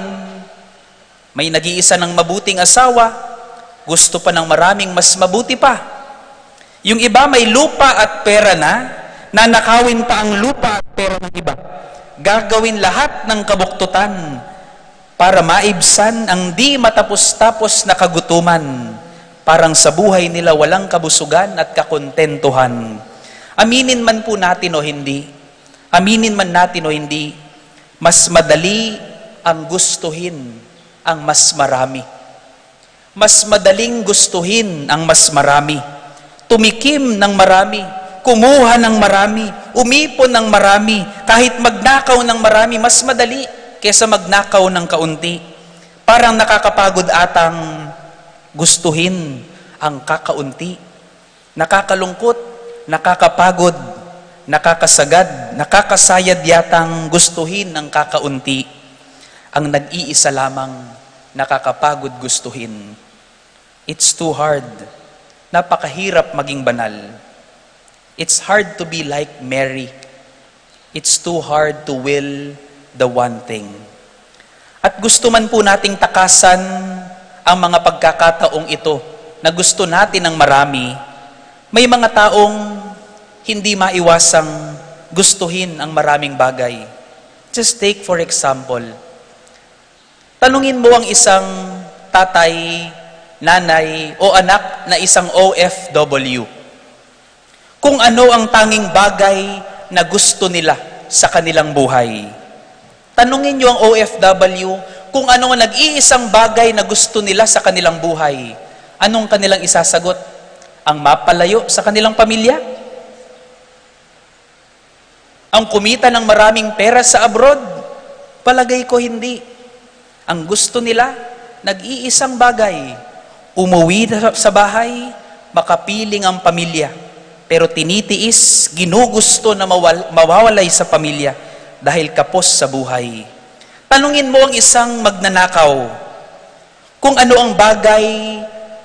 may nag-iisa ng mabuting asawa, gusto pa ng maraming mas mabuti pa. Yung iba may lupa at pera na, nanakawin pa ang lupa at pera ng iba. Gagawin lahat ng kabuktutan para maibsan ang di matapos-tapos na kagutuman. Parang sa buhay nila walang kabusugan at kakontentuhan. Aminin man po natin o hindi, aminin man natin o hindi, mas madali ang gustuhin ang mas marami. Mas madaling gustuhin ang mas marami. Tumikim ng marami, kumuha ng marami, umipon ng marami, kahit magnakaw ng marami, mas madali kesa magnakaw ng kaunti. Parang nakakapagod atang gustuhin ang kakaunti. Nakakalungkot, nakakapagod, nakakasagad, nakakasayad yatang gustuhin ang kakaunti. Ang nag-iisa lamang nakakapagod gustuhin. It's too hard. Napakahirap maging banal. It's hard to be like Mary. It's too hard to will the one thing. At gusto man po nating takasan ang mga pagkakataong ito na gusto natin ng marami, may mga taong hindi maiwasang gustuhin ang maraming bagay. Just take for example, tanungin mo ang isang tatay, nanay o anak na isang OFW kung ano ang tanging bagay na gusto nila sa kanilang buhay. Tanungin niyo ang OFW kung ano ang nag-iisang bagay na gusto nila sa kanilang buhay. Anong kanilang isasagot? Ang mapalayo sa kanilang pamilya? Ang kumita ng maraming pera sa abroad? Palagay ko hindi. Ang gusto nila, nag-iisang bagay. Umuwi sa bahay, makapiling ang pamilya. Pero tinitiis, ginugusto na mawawalay sa pamilya dahil kapos sa buhay. Tanungin mo ang isang magnanakaw kung ano ang bagay,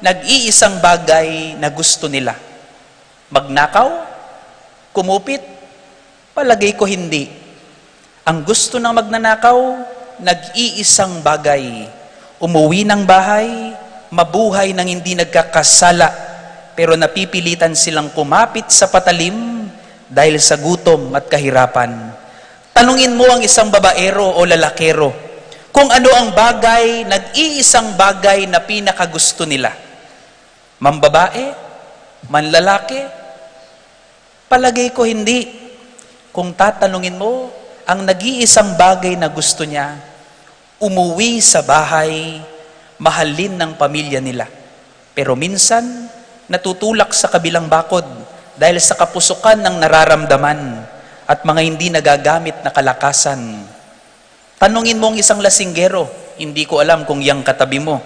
nag-iisang bagay na gusto nila. Magnakaw? Kumupit? Palagay ko hindi. Ang gusto ng magnanakaw, nag-iisang bagay. Umuwi ng bahay, mabuhay ng hindi nagkakasala, pero napipilitan silang kumapit sa patalim dahil sa gutom at kahirapan. Tanungin mo ang isang babaero o lalakero Kung ano ang bagay, nag-iisang bagay na pinakagusto nila. Mambabae, manlalaki, palagay ko hindi. Kung tatanungin mo, ang nag-iisang bagay na gusto niya, umuwi sa bahay, mahalin ng pamilya nila. Pero minsan, natutulak sa kabilang bakod dahil sa kapusukan ng nararamdaman at mga hindi nagagamit na kalakasan. Tanungin mo ang isang lasinggero, hindi ko alam kung yang katabi mo.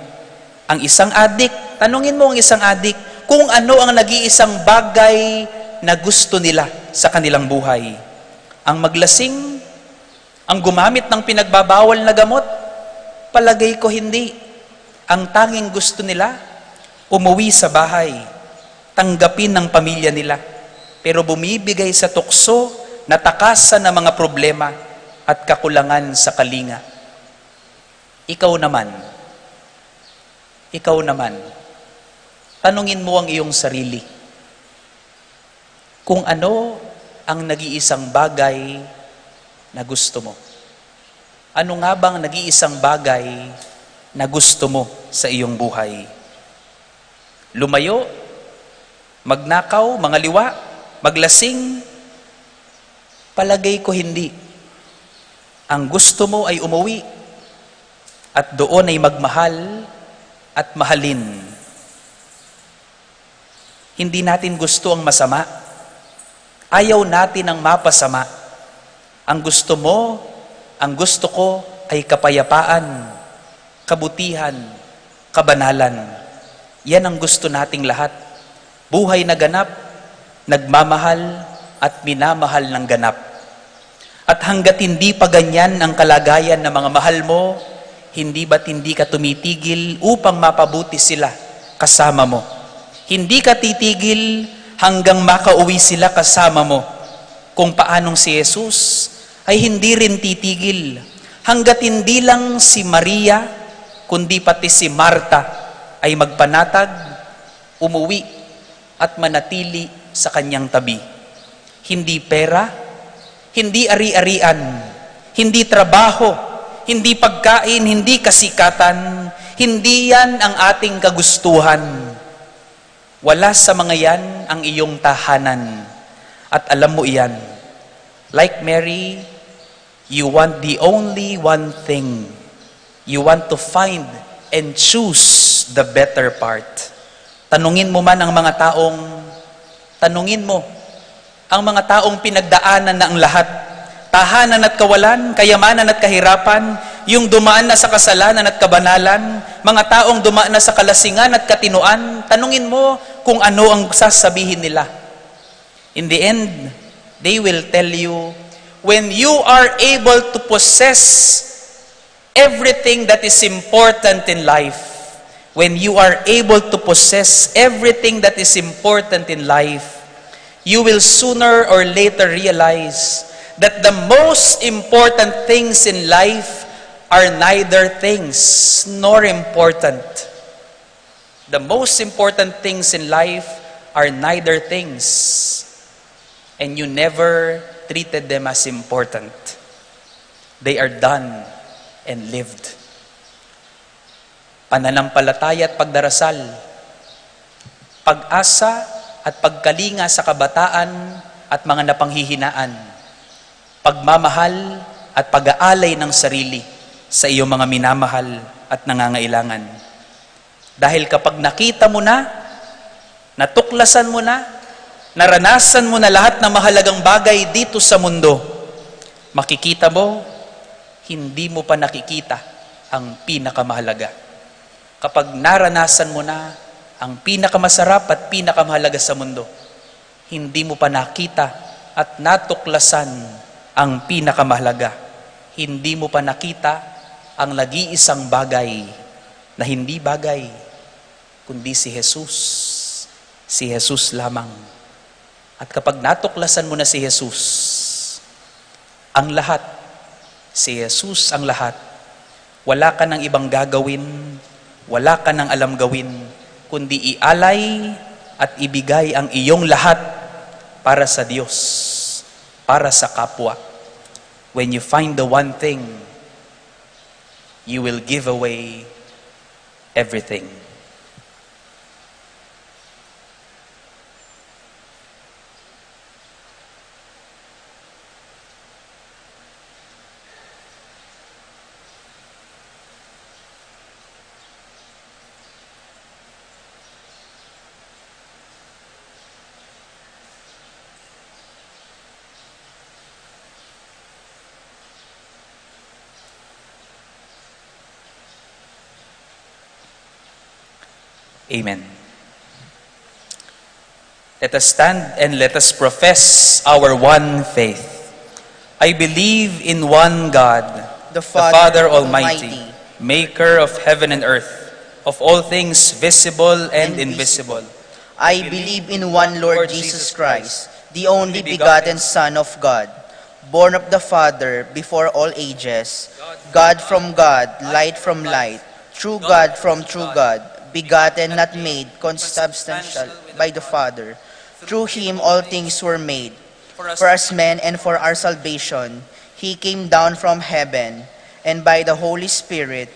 Ang isang adik, tanungin mo ang isang adik kung ano ang nag-iisang bagay na gusto nila sa kanilang buhay. Ang maglasing, ang gumamit ng pinagbabawal na gamot, palagay ko hindi. Ang tanging gusto nila, umuwi sa bahay, tanggapin ng pamilya nila, pero bumibigay sa tukso na takasan ng mga problema at kakulangan sa kalinga. Ikaw naman, tanungin mo ang iyong sarili. Kung ano ang nag-iisang bagay na gusto mo. Ano nga bang nag-iisang bagay na gusto mo sa iyong buhay? Lumayo, magnakaw, mangaliwa, maglasing? Palagay ko hindi. Ang gusto mo ay umuwi at doon ay magmahal at mahalin. Hindi natin gusto ang masama. Ayaw natin ang mapasama. Ang gusto mo, ang gusto ko ay kapayapaan, kabutihan, kabanalan. Yan ang gusto nating lahat. Buhay na ganap, nagmamahal at minamahal ng ganap. At hanggat hindi pa ganyan ang kalagayan ng mga mahal mo, hindi ba't hindi ka tumitigil upang mapabuti sila kasama mo? Hindi ka titigil hanggang makauwi sila kasama mo. Kung paanong si Jesus ay hindi rin titigil hanggat hindi lang si Maria, kundi pati si Marta ay magpanatag, umuwi at manatili sa kanyang tabi. Hindi pera, hindi ari-arian, hindi trabaho, hindi pagkain, hindi kasikatan, hindi yan ang ating kagustuhan. Wala sa mga yan ang iyong tahanan. At alam mo iyan, like Mary, you want the only one thing. You want to find and choose the better part. Tanungin mo man ang mga taong pinagdaanan na ang lahat. Tahanan at kawalan, kayamanan at kahirapan, yung dumaan na sa kasalanan at kabanalan, mga taong dumaan na sa kalasingan at katinuan, tanungin mo kung ano ang sasabihin nila. In the end, they will tell you, when you are able to possess everything that is important in life, when you are able to possess everything that is important in life, you will sooner or later realize that the most important things in life are neither things nor important. The most important things in life are neither things, and you never treated them as important. They are done and lived. Pananampalataya at pagdarasal, pag-asa at pagkalinga sa kabataan at mga napanghihinaan, pagmamahal at pag-aalay ng sarili sa iyong mga minamahal at nangangailangan. Dahil kapag nakita mo na, natuklasan mo na, naranasan mo na lahat ng mahalagang bagay dito sa mundo, makikita mo, hindi mo pa nakikita ang pinakamahalaga. Kapag naranasan mo na ang pinakamasarap at pinakamahalaga sa mundo, hindi mo pa nakita at natuklasan ang pinakamahalaga. Hindi mo pa nakita ang nag-iisang bagay na hindi bagay, kundi si Jesus. Si Jesus lamang. At kapag natuklasan mo na si Jesus, ang lahat, si Jesus ang lahat, wala ka ng ibang gagawin, wala ka ng alam gawin, kundi ialay at ibigay ang iyong lahat para sa Diyos, para sa kapwa. When you find the one thing you will give away everything. Amen. Let us stand and let us profess our one faith. I believe in one God, The the Father Almighty, Almighty, maker of heaven and earth, of all things visible and invisible. I believe in one Lord Jesus Christ, the only begotten Son of God, born of the Father before all ages, God from God, light from light, true God from true God, begotten, not made, consubstantial by the Father. Through him all things were made. For us men and for our salvation, he came down from heaven, and by the Holy Spirit,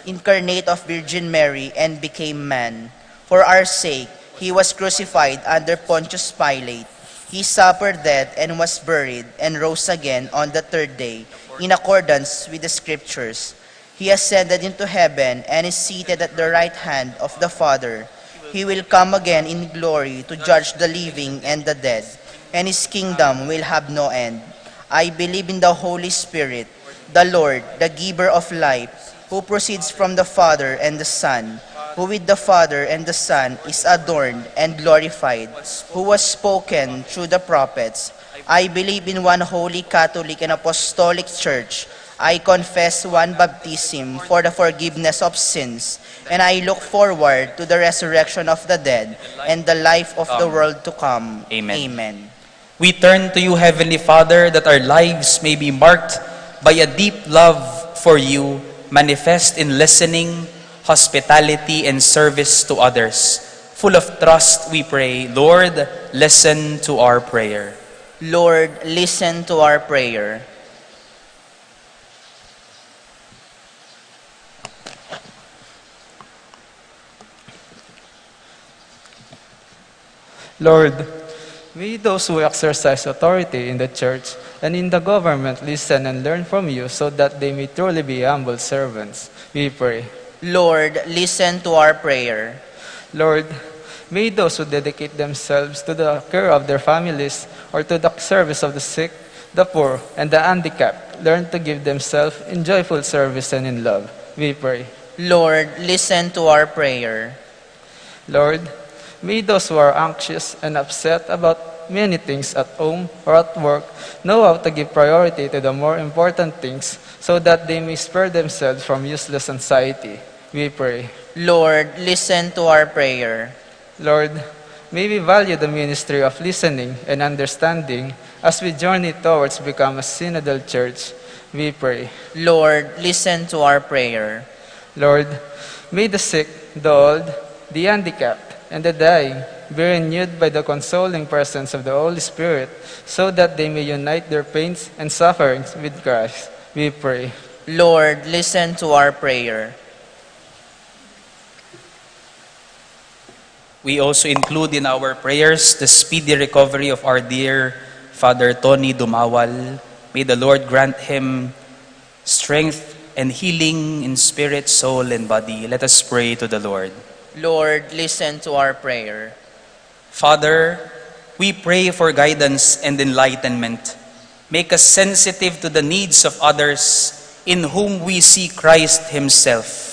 incarnate of Virgin Mary, and became man. For our sake, he was crucified under Pontius Pilate. He suffered death and was buried, and rose again on the third day, in accordance with the Scriptures. He ascended into heaven and is seated at the right hand of the Father. He will come again in glory to judge the living and the dead, and his kingdom will have no end. I believe in the Holy Spirit, the Lord, the giver of life, who proceeds from the Father and the Son, who with the Father and the Son is adorned and glorified, who was spoken through the prophets. I believe in one holy Catholic and Apostolic Church. I confess one baptism for the forgiveness of sins, and I look forward to the resurrection of the dead and the life of the world to come. Amen. Amen. We turn to you, Heavenly Father, that our lives may be marked by a deep love for you, manifest in listening, hospitality, and service to others. Full of trust, we pray, Lord, listen to our prayer. Lord, listen to our prayer. Lord, may those who exercise authority in the church and in the government listen and learn from you so that they may truly be humble servants. We pray. Lord, listen to our prayer. Lord, may those who dedicate themselves to the care of their families or to the service of the sick, the poor, and the handicapped learn to give themselves in joyful service and in love. We pray. Lord, listen to our prayer. Lord, may those who are anxious and upset about many things at home or at work know how to give priority to the more important things so that they may spare themselves from useless anxiety. We pray. Lord, listen to our prayer. Lord, may we value the ministry of listening and understanding as we journey towards become a synodal church. We pray. Lord, listen to our prayer. Lord, may the sick, the old, the handicapped, and the dying be renewed by the consoling presence of the Holy Spirit so that they may unite their pains and sufferings with Christ. We pray. Lord, listen to our prayer. We also include in our prayers the speedy recovery of our dear Father Tony Dumawal. May the Lord grant him strength and healing in spirit, soul, and body. Let us pray to the Lord. Lord, listen to our prayer. Father, we pray for guidance and enlightenment. Make us sensitive to the needs of others in whom we see Christ Himself.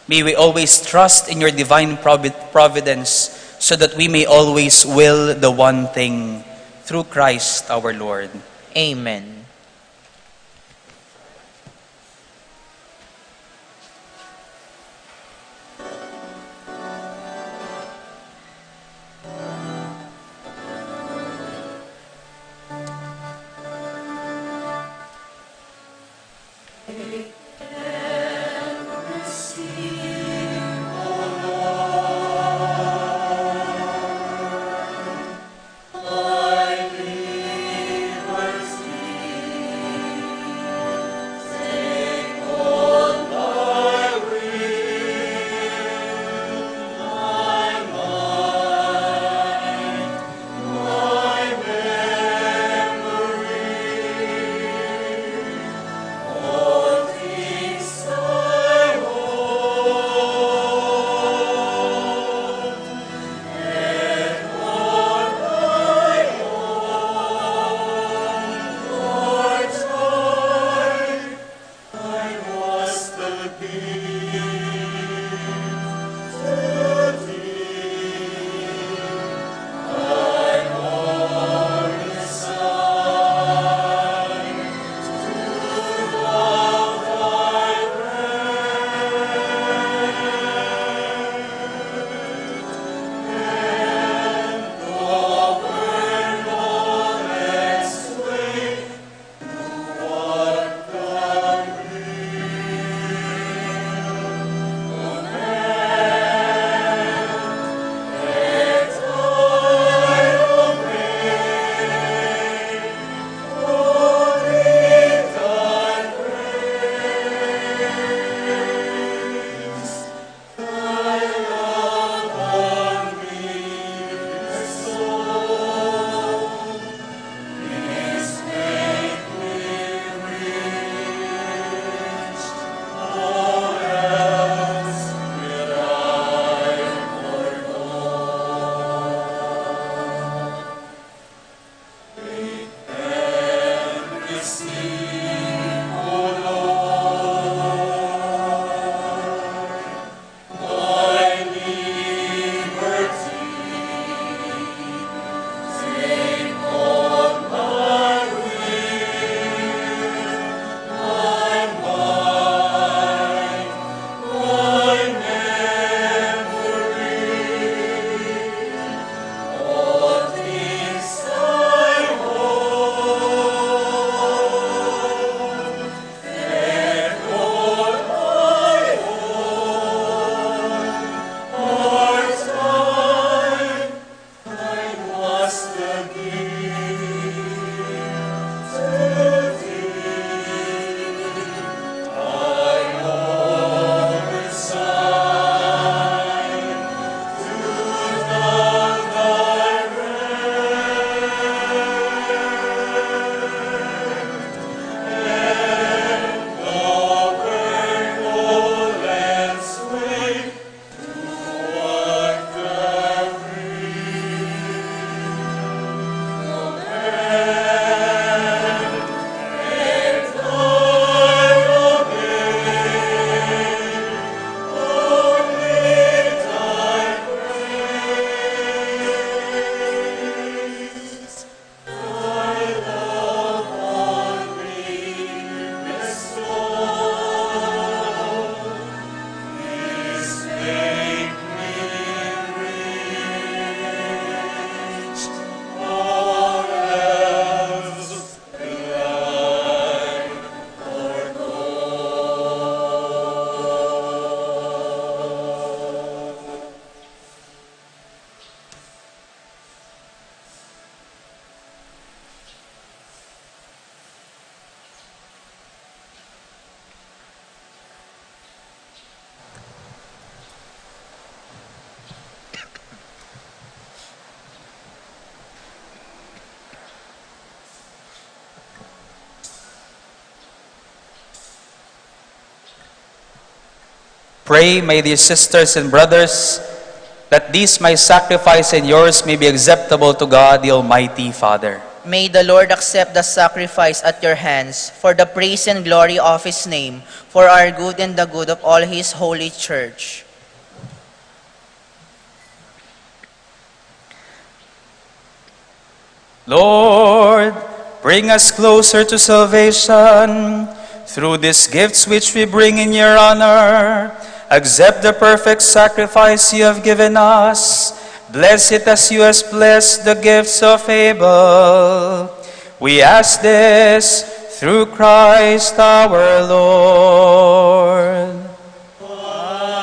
May we always trust in your divine providence so that we may always will the one thing through Christ our Lord. Amen. Pray, my dear sisters and brothers, that these my sacrifice and yours may be acceptable to God, the Almighty Father. May the Lord accept the sacrifice at your hands for the praise and glory of His name, for our good and the good of all His holy church. Lord, bring us closer to salvation through these gifts which we bring in your honor. Accept the perfect sacrifice you have given us. Bless it as you has blessed the gifts of Abel. We ask this through Christ our Lord. Amen.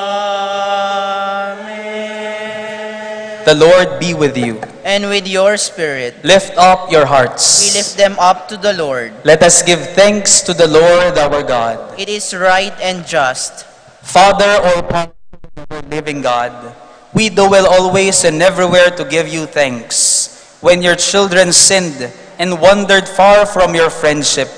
The Lord be with you. And with your spirit, Lift up your hearts. we lift them up to the Lord. Let us give thanks to the Lord our God. It is right and just. Father, all-powerful, living God, we do well always and everywhere to give you thanks. When your children sinned and wandered far from your friendship,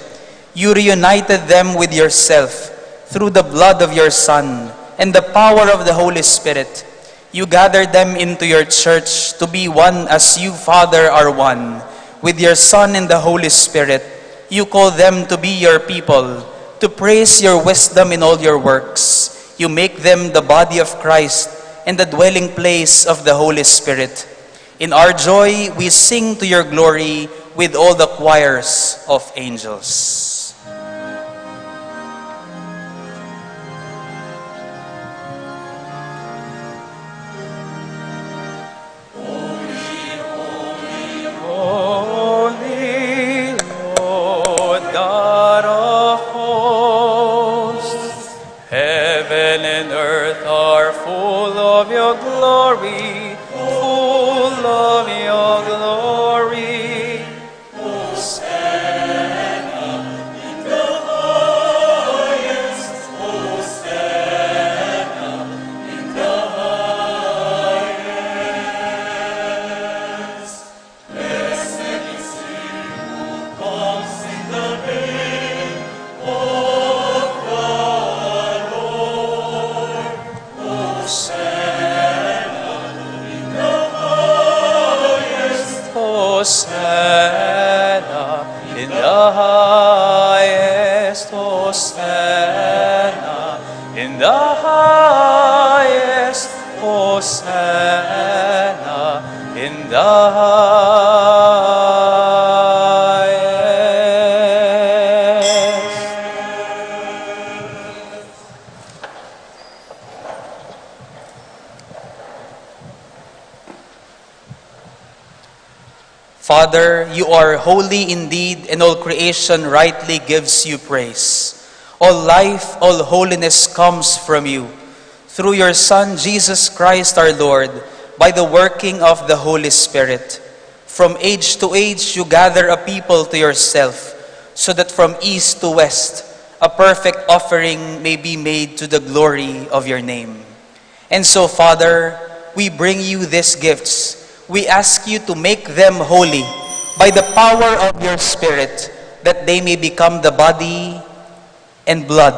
you reunited them with yourself through the blood of your Son and the power of the Holy Spirit. You gathered them into your church to be one as you, Father, are one. With your Son and the Holy Spirit, you call them to be your people, to praise your wisdom in all your works. You make them the body of Christ and the dwelling place of the Holy Spirit. In our joy, we sing to your glory with all the choirs of angels. Holy Lord, God of hosts, heaven and earth are full of your glory, full of your glory. Hosanna in the highest, Hosanna in the highest, Hosanna in the highest. Father, you are holy indeed, and all creation rightly gives you praise. All life, all holiness comes from you. Through your Son, Jesus Christ our Lord, by the working of the Holy Spirit. From age to age you gather a people to yourself, so that from east to west a perfect offering may be made to the glory of your name. And so, Father, we bring you these gifts. We ask you to make them holy by the power of your Spirit, that they may become the body and blood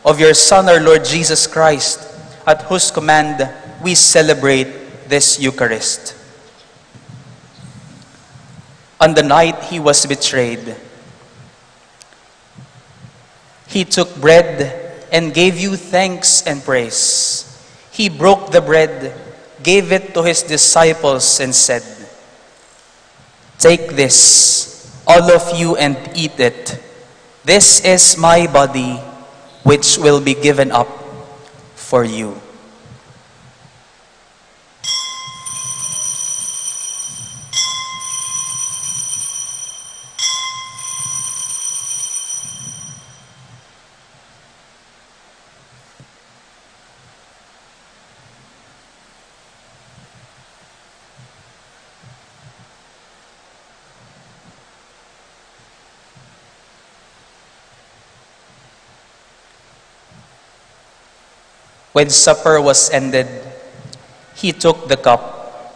of your Son, our Lord Jesus Christ, at whose command we celebrate this Eucharist. On the night he was betrayed, he took bread and gave you thanks and praise. He broke the bread, gave it to his disciples, and said, "Take this, all of you, and eat it. This is my body, which will be given up for you." When supper was ended, he took the cup.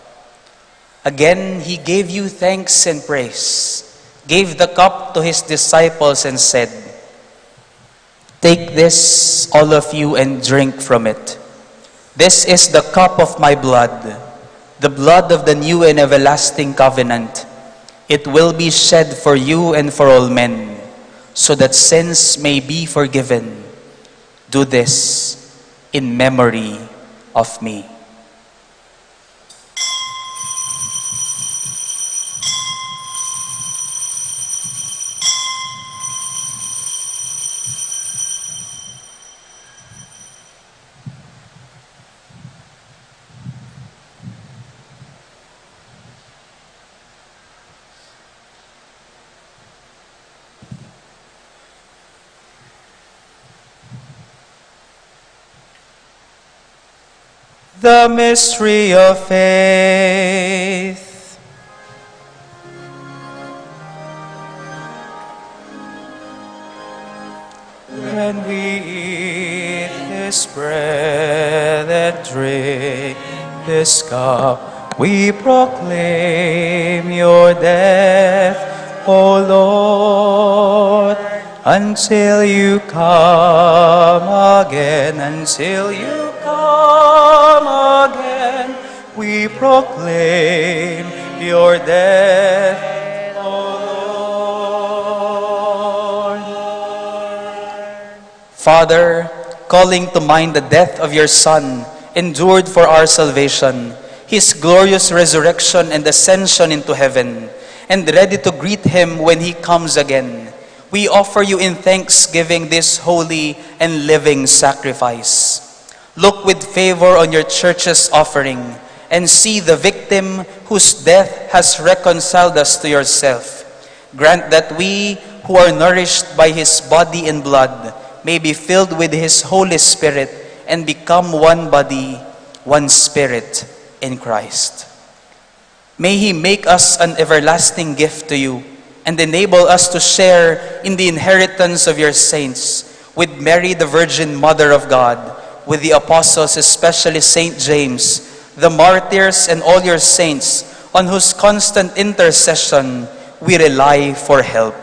Again, he gave you thanks and praise, gave the cup to his disciples, and said, Take this, all of you, and drink from it. This is the cup of my blood, the blood of the new and everlasting covenant. It will be shed for you and for all men, so that sins may be forgiven. Do this in memory of me. The mystery of faith. When we eat His bread and drink His cup, we proclaim your death, O Lord, until you come again, until you come again, we proclaim your death, O Lord. Father, calling to mind the death of your Son, endured for our salvation, His glorious resurrection and ascension into heaven, and ready to greet Him when He comes again, we offer you in thanksgiving this holy and living sacrifice. Look with favor on your church's offering and see the victim whose death has reconciled us to yourself. Grant that we who are nourished by His body and blood may be filled with His Holy Spirit and become one body, one spirit in Christ. May He make us an everlasting gift to you and enable us to share in the inheritance of your saints with Mary, the Virgin Mother of God, with the apostles, especially Saint James, the martyrs, and all your saints, on whose constant intercession we rely for help.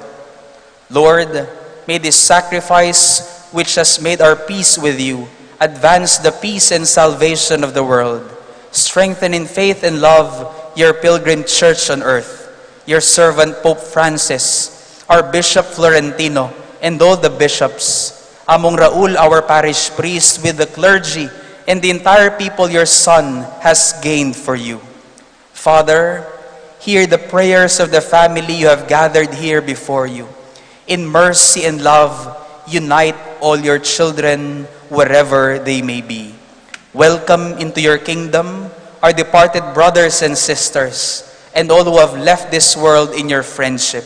Lord, may this sacrifice, which has made our peace with you, advance the peace and salvation of the world. Strengthen in faith and love your pilgrim church on earth, your servant Pope Francis, our Bishop Florentino, and all the bishops, Among Raul, our parish priest, with the clergy, and the entire people your Son has gained for you. Father, hear the prayers of the family you have gathered here before you. In mercy and love, unite all your children wherever they may be. Welcome into your kingdom our departed brothers and sisters, and all who have left this world in your friendship.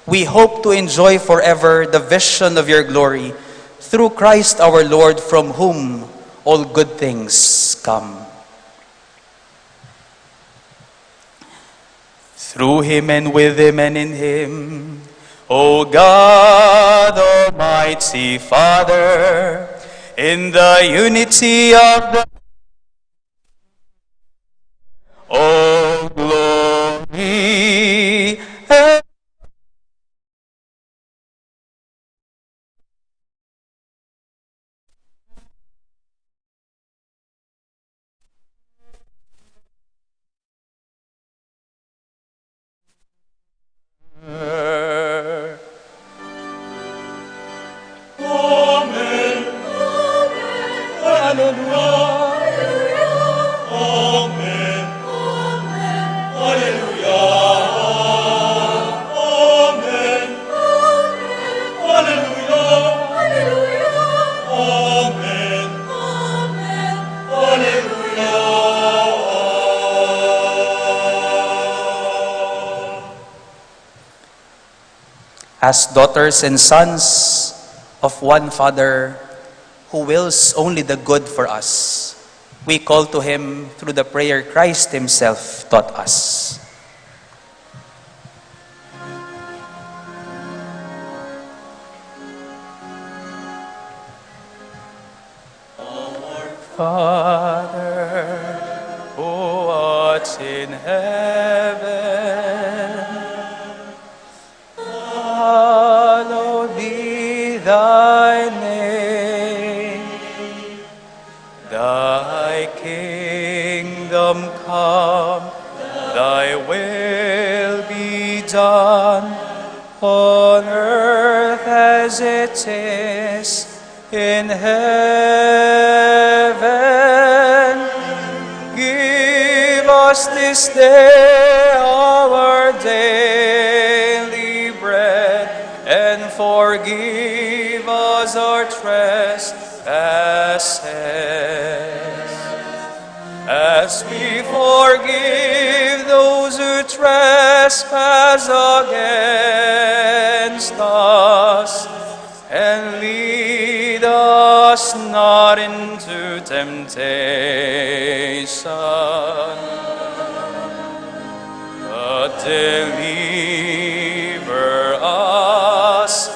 We hope to enjoy forever the vision of your glory, through Christ our Lord, from whom all good things come. Through Him and with Him and in Him, O God, Almighty Father, in the unity of the all glory and as daughters and sons of one Father who wills only the good for us, we call to Him through the prayer Christ Himself taught us. Our Father, who art in heaven, hallowed be thy name. come. Thy will be done on earth as it is in heaven. Give us this day our daily bread, and forgive us our trespasses, as we forgive those who trespass against us. And lead us not into temptation, but deliver us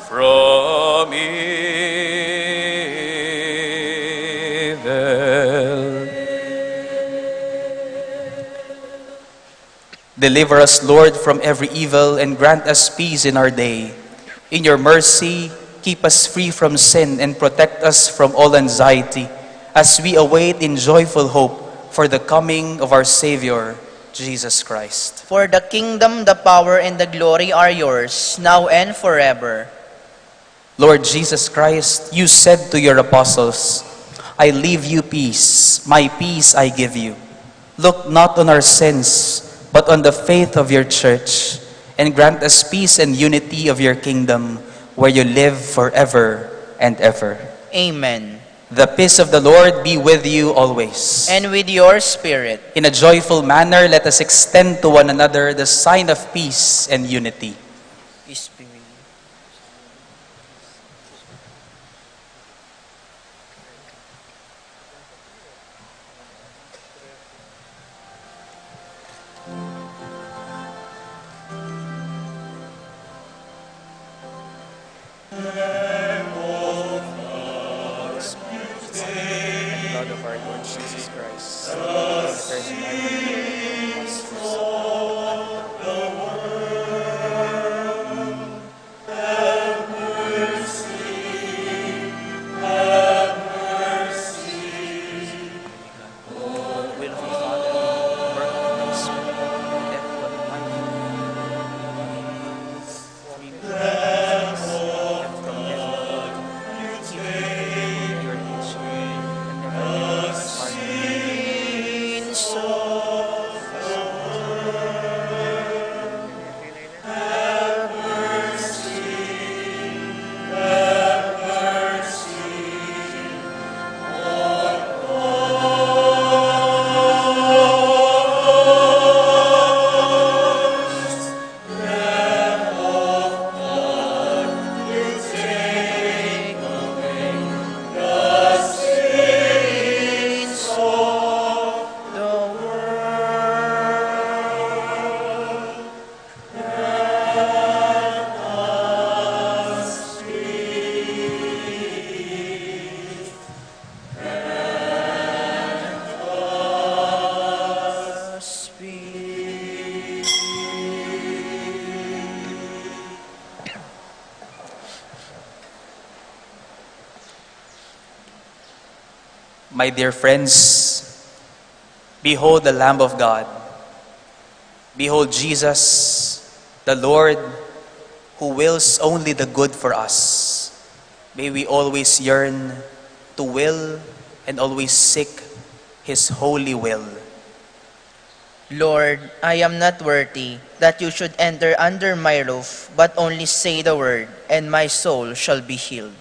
from evil. Deliver us, Lord, from every evil, and grant us peace in our day. In your mercy, keep us free from sin and protect us from all anxiety, as we await in joyful hope for the coming of our Savior, Jesus Christ. For the kingdom, the power, and the glory are yours, now and forever. Lord Jesus Christ, you said to your apostles, I leave you peace, my peace I give you. Look not on our sins, but on the faith of your church, and grant us peace and unity of your kingdom, where you live forever and ever. Amen. The peace of the Lord be with you always. And with your spirit. In a joyful manner, let us extend to one another the sign of peace and unity. Peace be with you. Blood of our Lord Jesus Christ. My dear friends, behold the Lamb of God. Behold Jesus, the Lord, who wills only the good for us. May we always yearn to will and always seek His holy will. Lord, I am not worthy that you should enter under my roof, but only say the word, and my soul shall be healed.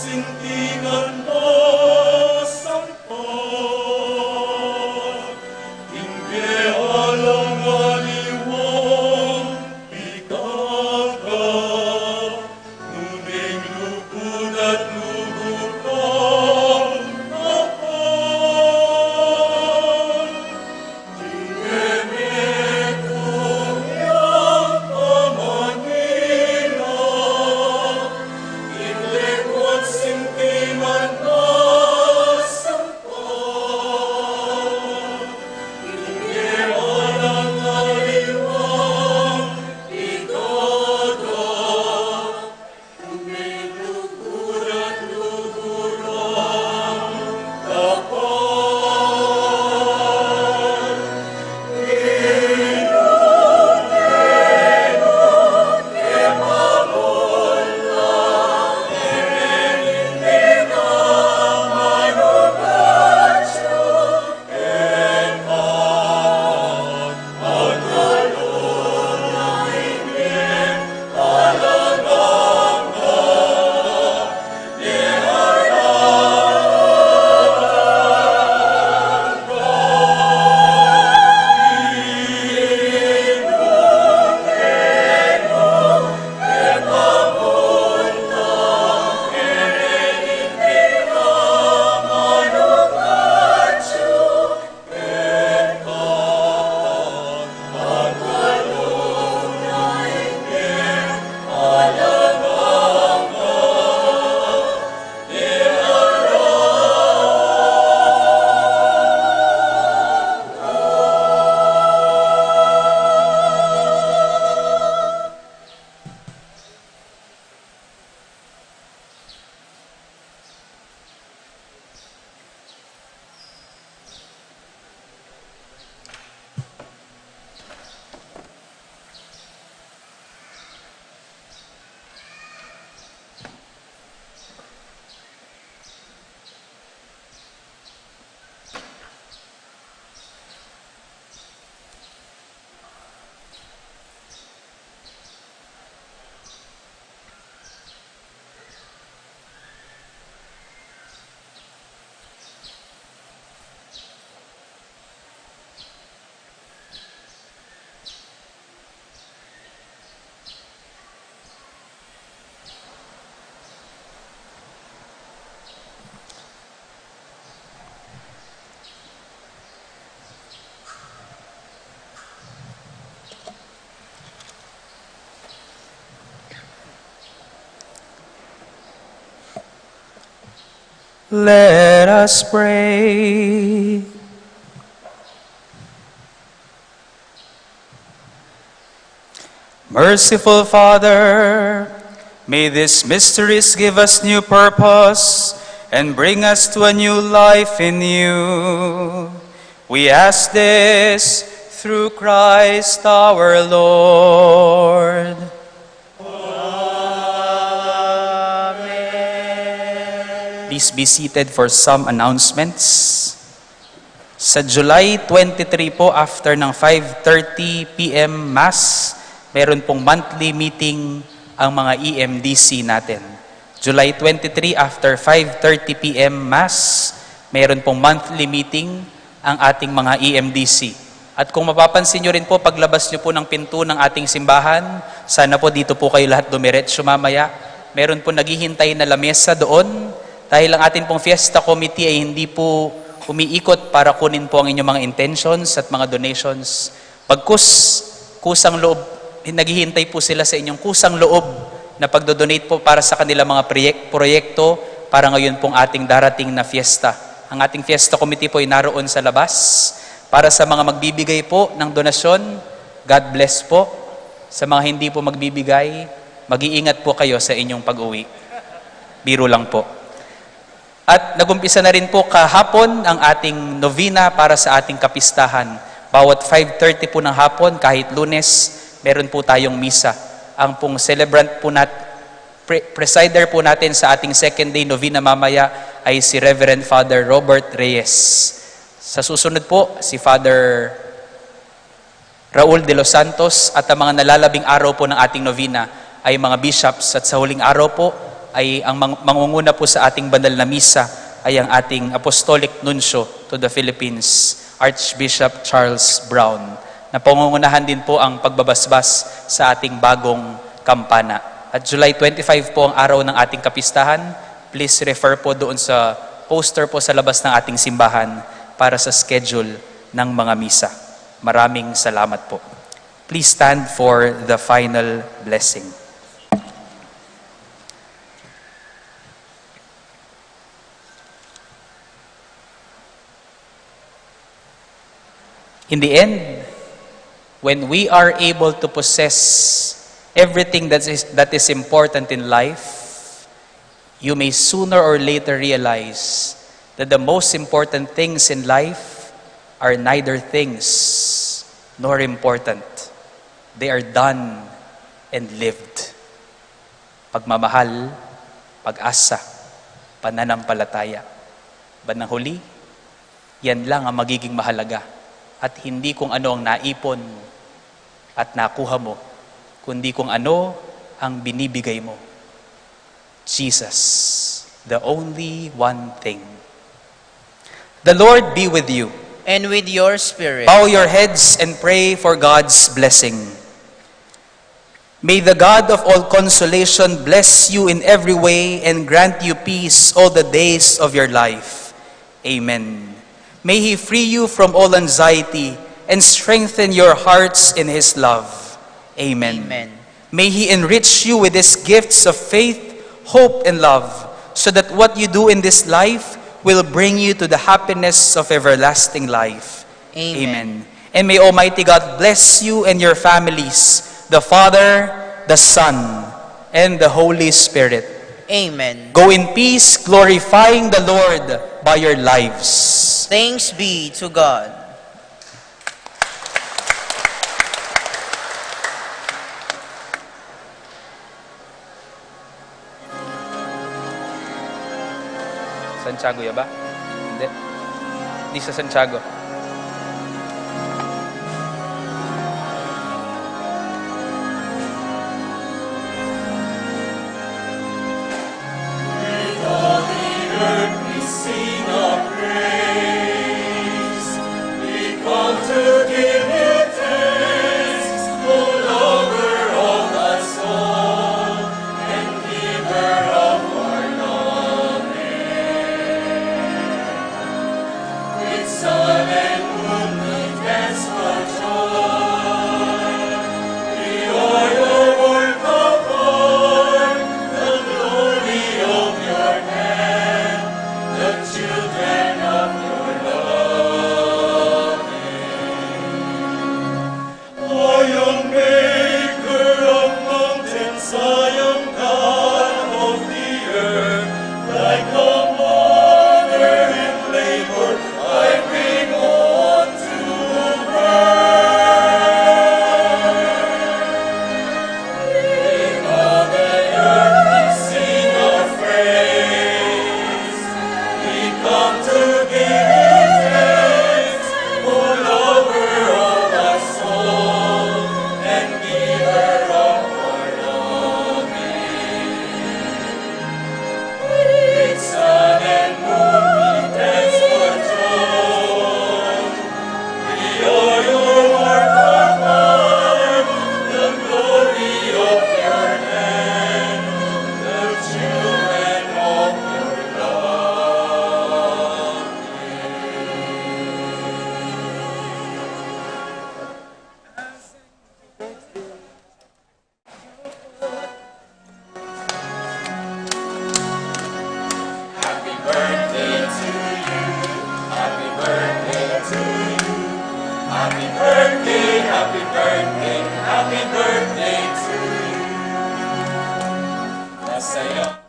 sintingan mo sampan, tingge alang aliwang pitaka, nuning lupud at lubog ng tapan. Tingge metong yang pamanina, inlekwan sintingan na sampan, tingge alang aliwang pitaka, nuning lupud at lubog ng tapan. Let us pray. Merciful Father, may these mysteries give us new purpose and bring us to a new life in you. We ask this through Christ our Lord. Please be seated for some announcements. Sa July 23 po, after ng 5:30 p.m. Mass, meron pong monthly meeting ang mga EMDC natin. July 23, after 5:30 p.m. Mass, meron pong monthly meeting ang ating mga EMDC. At kung mapapansin nyo rin po, paglabas nyo po ng pinto ng ating simbahan, sana po dito po kayo lahat dumiretso mamaya. Meron po naghihintay na lamesa doon, dahil ang ating pong fiesta committee ay hindi po umiikot para kunin po ang inyong mga intentions at mga donations. Kusang loob, naghihintay po sila sa inyong kusang loob na pagdodonate po para sa kanilang mga proyekto para ngayon pong ating darating na fiesta. Ang ating fiesta committee po ay naroon sa labas. Para sa mga magbibigay po ng donasyon, God bless po. Sa mga hindi po magbibigay, mag-iingat po kayo sa inyong pag-uwi. Biro lang po. At nagumpisa na rin po kahapon ang ating novena para sa ating kapistahan. Bawat 5:30 po ng hapon, kahit Lunes, meron po tayong misa. Ang pong celebrant po presider po natin sa ating second day novena mamaya ay si Reverend Father Robert Reyes. Sa susunod po, si Father Raul de los Santos, at ang mga nalalabing araw po ng ating novena ay mga bishops, at sa huling araw po, ay ang mangunguna po sa ating banal na misa ay ang ating Apostolic Nuncio to the Philippines, Archbishop Charles Brown, na pangungunahan din po ang pagbabasbas sa ating bagong kampana. At July 25 po ang araw ng ating kapistahan. Please refer po doon sa poster po sa labas ng ating simbahan para sa schedule ng mga misa. Maraming salamat po. Please stand for the final blessing. In the end, when we are able to possess everything that is important in life, you may sooner or later realize that the most important things in life are neither things nor important. They are done and lived. Pagmamahal, pag-asa, pananampalataya. Bandang huli, yan lang ang magiging mahalaga. At hindi kung ano ang naipon at nakuha mo, kundi kung ano ang binibigay mo. Jesus, the only one thing. The Lord be with you. And with your spirit. Bow your heads and pray for God's blessing. May the God of all consolation bless you in every way and grant you peace all the days of your life. Amen. May He free you from all anxiety and strengthen your hearts in His love. Amen. Amen. May He enrich you with His gifts of faith, hope, and love, so that what you do in this life will bring you to the happiness of everlasting life. Amen. And may Almighty God bless you and your families, the Father, the Son, and the Holy Spirit. Amen. Go in peace, glorifying the Lord by your lives. Thanks be to God. Santiago ya ba? Hindi. Hindi sa Santiago. We sing our praise. We come to give you thanks, O lover of my soul and giver of our longing. With sun and moon we dance for joy. We are your work of art, the glory of your hand, the children of your loving. O young maker of mountains, I am God of the earth, like a mother in labor, I bring on to birth. In all the earth we sing our praise. We come to give you thanks, O lover of our soul and giver of our longing. With sun and moon we dance for joy. We are your work of art, the glory of your hand, the children of your love. Happy birthday to you. Happy birthday to you. Happy birthday, happy birthday, happy birthday to you. Masaya.